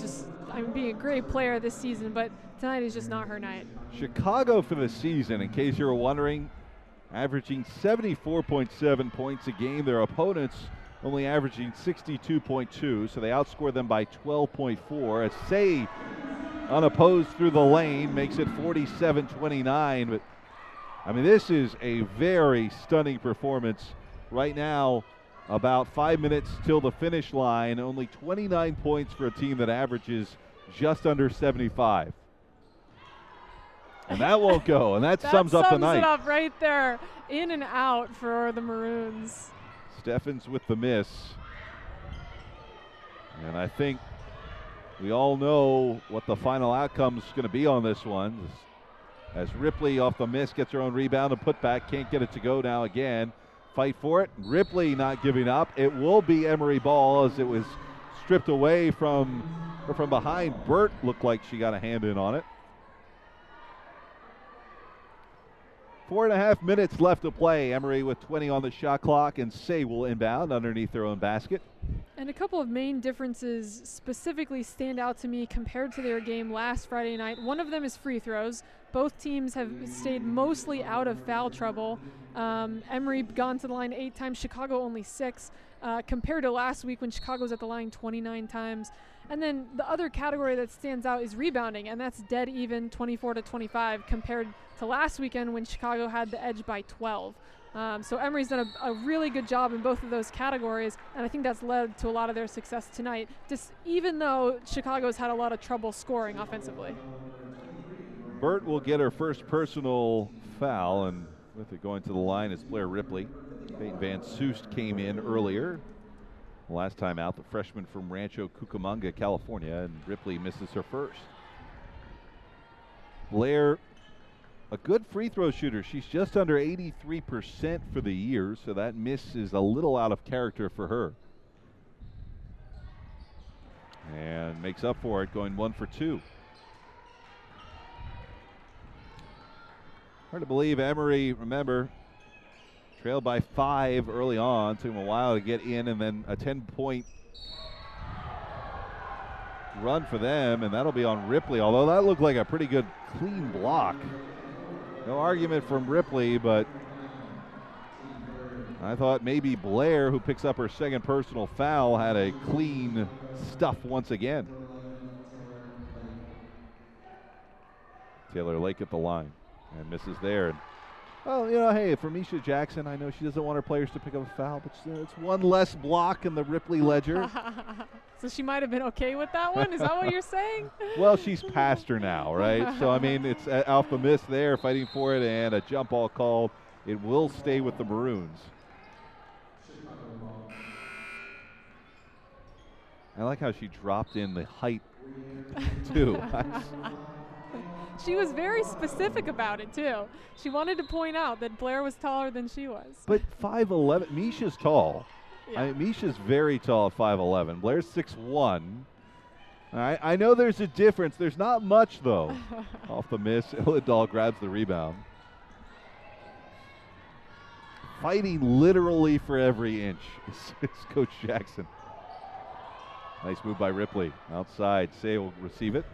Being a great player this season, but tonight is just not her night. Chicago for the season, in case you were wondering, averaging 74.7 points a game. Their opponents only averaging 62.2, so they outscore them by 12.4. As Say, unopposed through the lane, makes it 47-29. But I mean, this is a very stunning performance. Right now, about 5 minutes till the finish line, only 29 points for a team that averages just under 75. And that won't go, and that sums up the night. That sums it up right there. In and out for the Maroons. Steffens with the miss. And I think we all know what the final outcome is going to be on this one. As Ripley off the miss gets her own rebound and put back, can't get it to go now again. Fight for it. Ripley not giving up. It will be Emory ball as it was stripped away from behind. Burt looked like she got a hand in on it. 4.5 minutes left to play. Emory with 20 on the shot clock, and Say will inbound underneath their own basket. And a couple of main differences specifically stand out to me compared to their game last Friday night. One of them is free throws. Both teams have stayed mostly out of foul trouble. Emory gone to the line 8 times, Chicago only 6, compared to last week when Chicago was at the line 29 times. And then the other category that stands out is rebounding, and that's dead even 24-25 compared to last weekend when Chicago had the edge by 12. So Emory's done a really good job in both of those categories, and I think that's led to a lot of their success tonight, just even though Chicago's had a lot of trouble scoring offensively. Burt will get her first personal foul, and with it going to the line is Blair Ripley. Peyton Van Soest came in earlier. Last time out, the freshman from Rancho Cucamonga, California, and Ripley misses her first. Blair, a good free throw shooter. She's just under 83% for the year, so that miss is a little out of character for her. And makes up for it, going 1 for 2. Hard to believe Emory, remember, trailed by 5 early on. Took them a while to get in, and then a 10-point run for them, and that'll be on Ripley, although that looked like a pretty good clean block. No argument from Ripley, but I thought maybe Blair, who picks up her second personal foul, had a clean stuff once again. Taylor Lake at the line and misses there. And, well, you know, hey, for Misha Jackson, I know she doesn't want her players to pick up a foul, but it's one less block in the Ripley ledger. So she might have been okay with that one? Is that what you're saying? Well, she's past her now, right? So, I mean, it's off the miss there, fighting for it, and a jump ball called. It will stay with the Maroons. I like how she dropped in the height, too. She was very specific about it, too. She wanted to point out that Blair was taller than she was. But 5'11", Misha's tall. Yeah. Misha's very tall at 5'11". Blair's 6'1". I know there's a difference. There's not much, though. Off the miss, Illidahl grabs the rebound. Fighting literally for every inch is Coach Jackson. Nice move by Ripley. Outside, Say will receive it.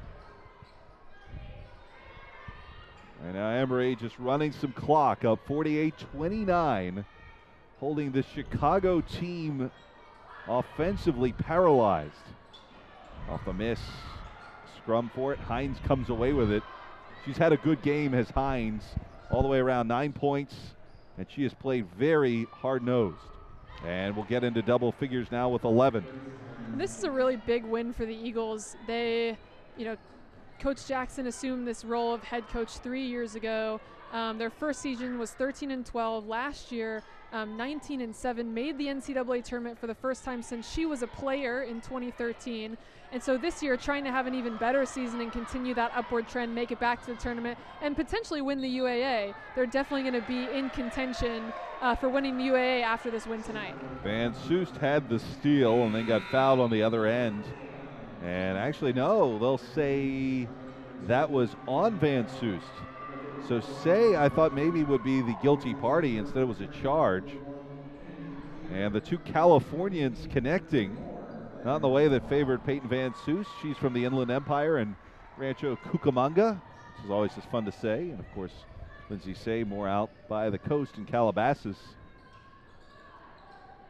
And now Emory just running some clock, up 48-29, holding the Chicago team offensively paralyzed. Off the miss, scrum for it. Hines comes away with it. She's had a good game as Hines, all the way around, 9 points, and she has played very hard-nosed. And we'll get into double figures now with 11. This is a really big win for the Eagles. They, Coach Jackson assumed this role of head coach 3 years ago. Their first season was 13-12. Last year, 19-7, made the NCAA tournament for the first time since she was a player in 2013. And so this year, trying to have an even better season and continue that upward trend, make it back to the tournament, and potentially win the UAA. They're definitely going to be in contention for winning the UAA after this win tonight. Van Soest had the steal and then got fouled on the other end. And actually, no, they'll say that was on Van Soest. So Say, I thought maybe would be the guilty party. Instead, it was a charge. And the two Californians connecting, not in the way that favored Peyton Van Soest. She's from the Inland Empire and Rancho Cucamonga, which is always just fun to say. And, of course, Lindsay Say more out by the coast in Calabasas.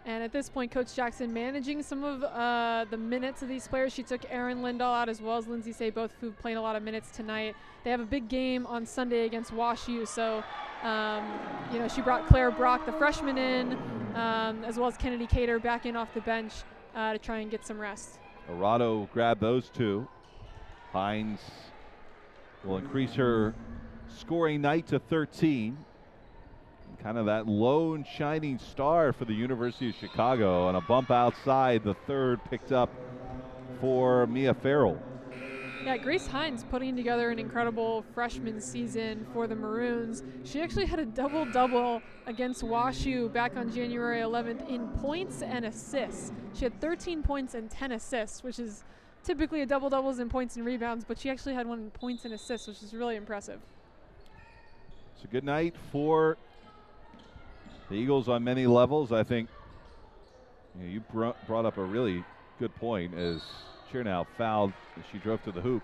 And at this point, Coach Jackson managing some of the minutes of these players. She took Erin Lindahl out as well as Lindsay Say, both who've played a lot of minutes tonight. They have a big game on Sunday against Wash U, so she brought Claire Brock, the freshman, in, as well as Kennedy Cater back in off the bench to try and get some rest. Arado grabbed those two. Hines will increase her scoring night to 13. Kind of that lone shining star for the University of Chicago, and a bump outside, the third picked up for Mia Farrell. Yeah, Grace Hines putting together an incredible freshman season for the Maroons. She actually had a double-double against WashU back on January 11th in points and assists. She had 13 points and 10 assists, which is typically a double-doubles in points and rebounds, but she actually had one in points and assists, which is really impressive. It's a good night for the Eagles on many levels. I think you brought up a really good point as Chernow fouled as she drove to the hoop.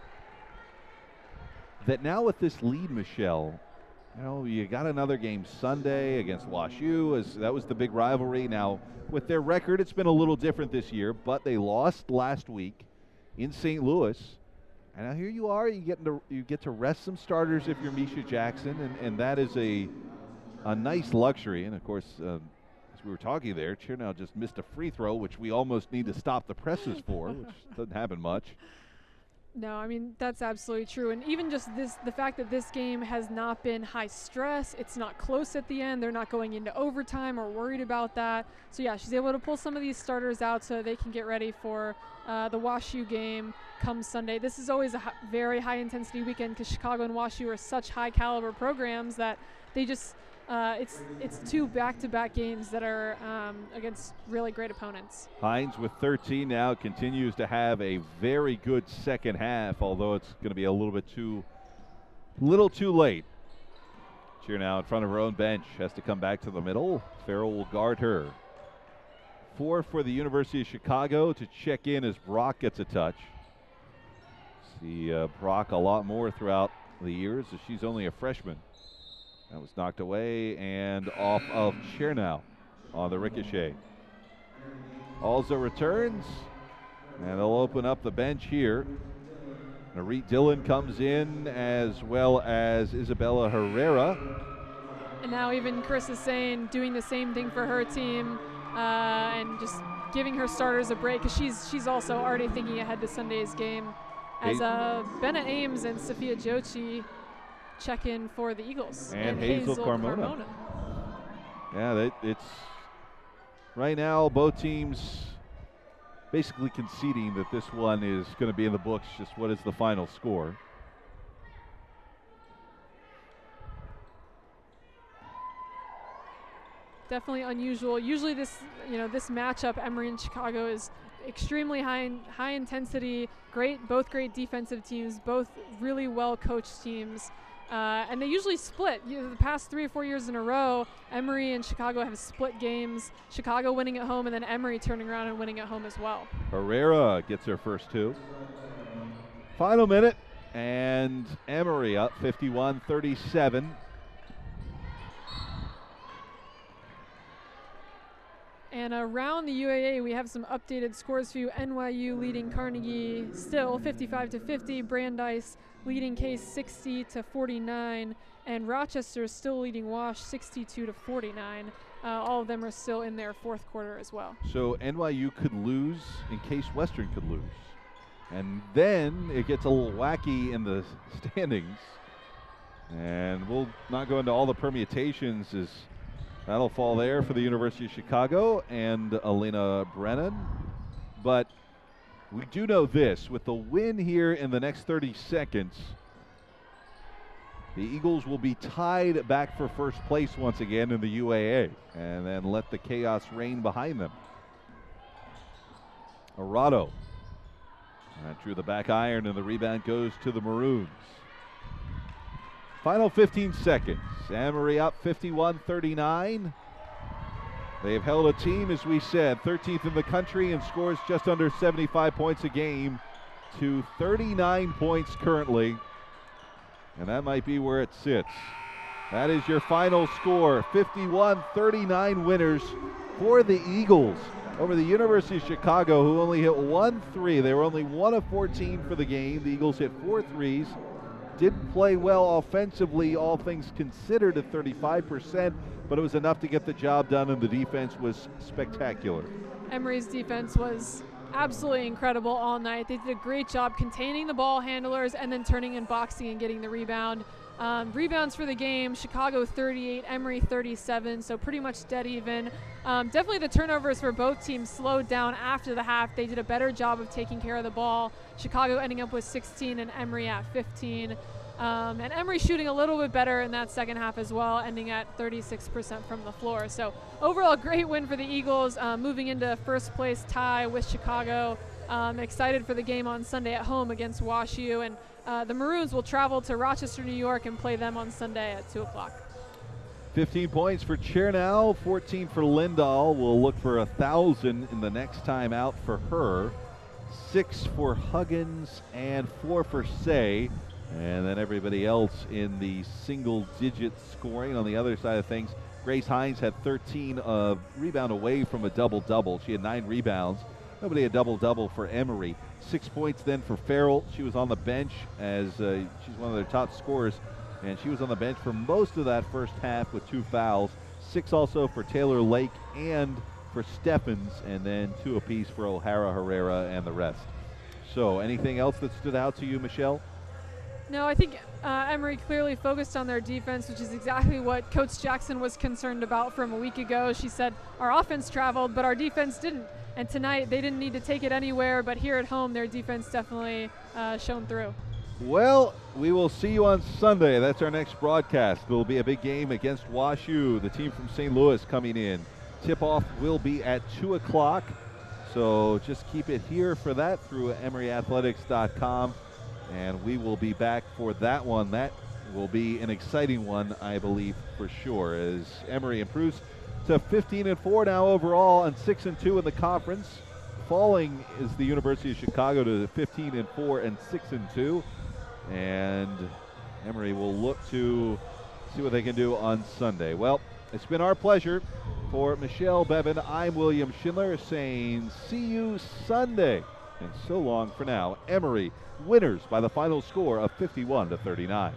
That now with this lead, Michelle, you got another game Sunday against WashU. That was the big rivalry. Now, with their record, it's been a little different this year, but they lost last week in St. Louis. And now here you are, you get to rest some starters if you're Misha Jackson, and that is a nice luxury. And of course, as we were talking there, Chernow just missed a free throw, which we almost need to stop the presses for, which doesn't happen much. No, I mean, that's absolutely true. And even just the fact that this game has not been high stress, it's not close at the end, they're not going into overtime or worried about that. So yeah, she's able to pull some of these starters out so they can get ready for the WashU game come Sunday. This is always a very high intensity weekend because Chicago and WashU are such high caliber programs that they just, it's two back-to-back games that are against really great opponents. Hines with 13 now continues to have a very good second half, although it's going to be a little too late. Chernow in front of her own bench, has to come back to the middle. Farrell will guard her. 4 for the University of Chicago to check in as Brock gets a touch. See Brock a lot more throughout the years as she's only a freshman. That was knocked away and off of Chernow on the ricochet. Alza returns, and they'll open up the bench here. Narit Dillon comes in, as well as Isabella Herrera. And now even Chris is saying, doing the same thing for her team, and just giving her starters a break, because she's also already thinking ahead to Sunday's game. As Bennett Ames and Sophia Jochi check in for the Eagles. And Hazel Carmona. Yeah, it's right now both teams basically conceding that this one is going to be in the books. Just what is the final score? Definitely unusual. Usually this matchup, Emory and Chicago, is extremely high intensity, both great defensive teams, both really well coached teams. And they usually split. The past 3 or 4 years in a row, Emory and Chicago have split games. Chicago winning at home, and then Emory turning around and winning at home as well. Herrera gets her first 2. Final minute, and Emory up 51-37. And around the UAA, we have some updated scores for you. NYU leading Carnegie still 55-50. Brandeis leading Case 60-49. And Rochester still leading Wash 62-49. all of them are still in their fourth quarter as well. So NYU could lose in case Western could lose. And then it gets a little wacky in the standings. And we'll not go into all the permutations, as that'll fall there for the University of Chicago and Elena Brennan. But we do know this, with the win here in the next 30 seconds, the Eagles will be tied back for first place once again in the UAA, and then let the chaos reign behind them. Arado drew the back iron, and the rebound goes to the Maroons. Final 15 seconds. Emory up 51-39. They've held a team, as we said, 13th in the country and scores just under 75 points a game to 39 points currently. And that might be where it sits. That is your final score. 51-39 winners for the Eagles over the University of Chicago, who only hit 1 3. They were only 1 of 14 for the game. The Eagles hit 4 threes. Didn't play well offensively, all things considered, at 35%, but it was enough to get the job done, and the defense was spectacular. Emory's defense was absolutely incredible all night. They did a great job containing the ball handlers and then turning in boxing and getting the rebound. Rebounds for the game, Chicago 38, Emory 37, so pretty much dead even. Definitely the turnovers for both teams slowed down after the half. They did a better job of taking care of the ball. Chicago ending up with 16 and Emory at 15. And Emory shooting a little bit better in that second half as well, ending at 36% from the floor. So overall, great win for the Eagles, moving into first place tie with Chicago. Excited for the game on Sunday at home against WashU, and the Maroons will travel to Rochester, New York, and play them on Sunday at 2 o'clock. 15 points for Chernow, 14 for Lindahl. We'll look for 1,000 in the next time out for her. 6 for Huggins and 4 for Say. And then everybody else in the single-digit scoring. On the other side of things, Grace Hines had 13 rebound away from a double-double. She had 9 rebounds. Nobody a double-double for Emory. 6 points then for Farrell. She was on the bench as she's one of their top scorers, and she was on the bench for most of that first half with 2 fouls. 6 also for Taylor Lake and for Stephens, and then 2 apiece for O'Hara, Herrera, and the rest. So anything else that stood out to you, Michelle? No, I think Emory clearly focused on their defense, which is exactly what Coach Jackson was concerned about from a week ago. She said, our offense traveled, but our defense didn't. And tonight, they didn't need to take it anywhere, but here at home, their defense definitely shone through. Well, we will see you on Sunday. That's our next broadcast. It will be a big game against WashU, the team from St. Louis coming in. Tip-off will be at 2 o'clock, so just keep it here for that through EmoryAthletics.com. And we will be back for that one. That will be an exciting one, I believe, for sure, as Emory improves to 15-4 now overall and 6-2 in the conference. Falling is the University of Chicago to 15-4 and 6-2. And Emory will look to see what they can do on Sunday. Well, it's been our pleasure. For Michelle Bevan, I'm William Schindler saying see you Sunday. And so long for now. Emory winners by the final score of 51-39.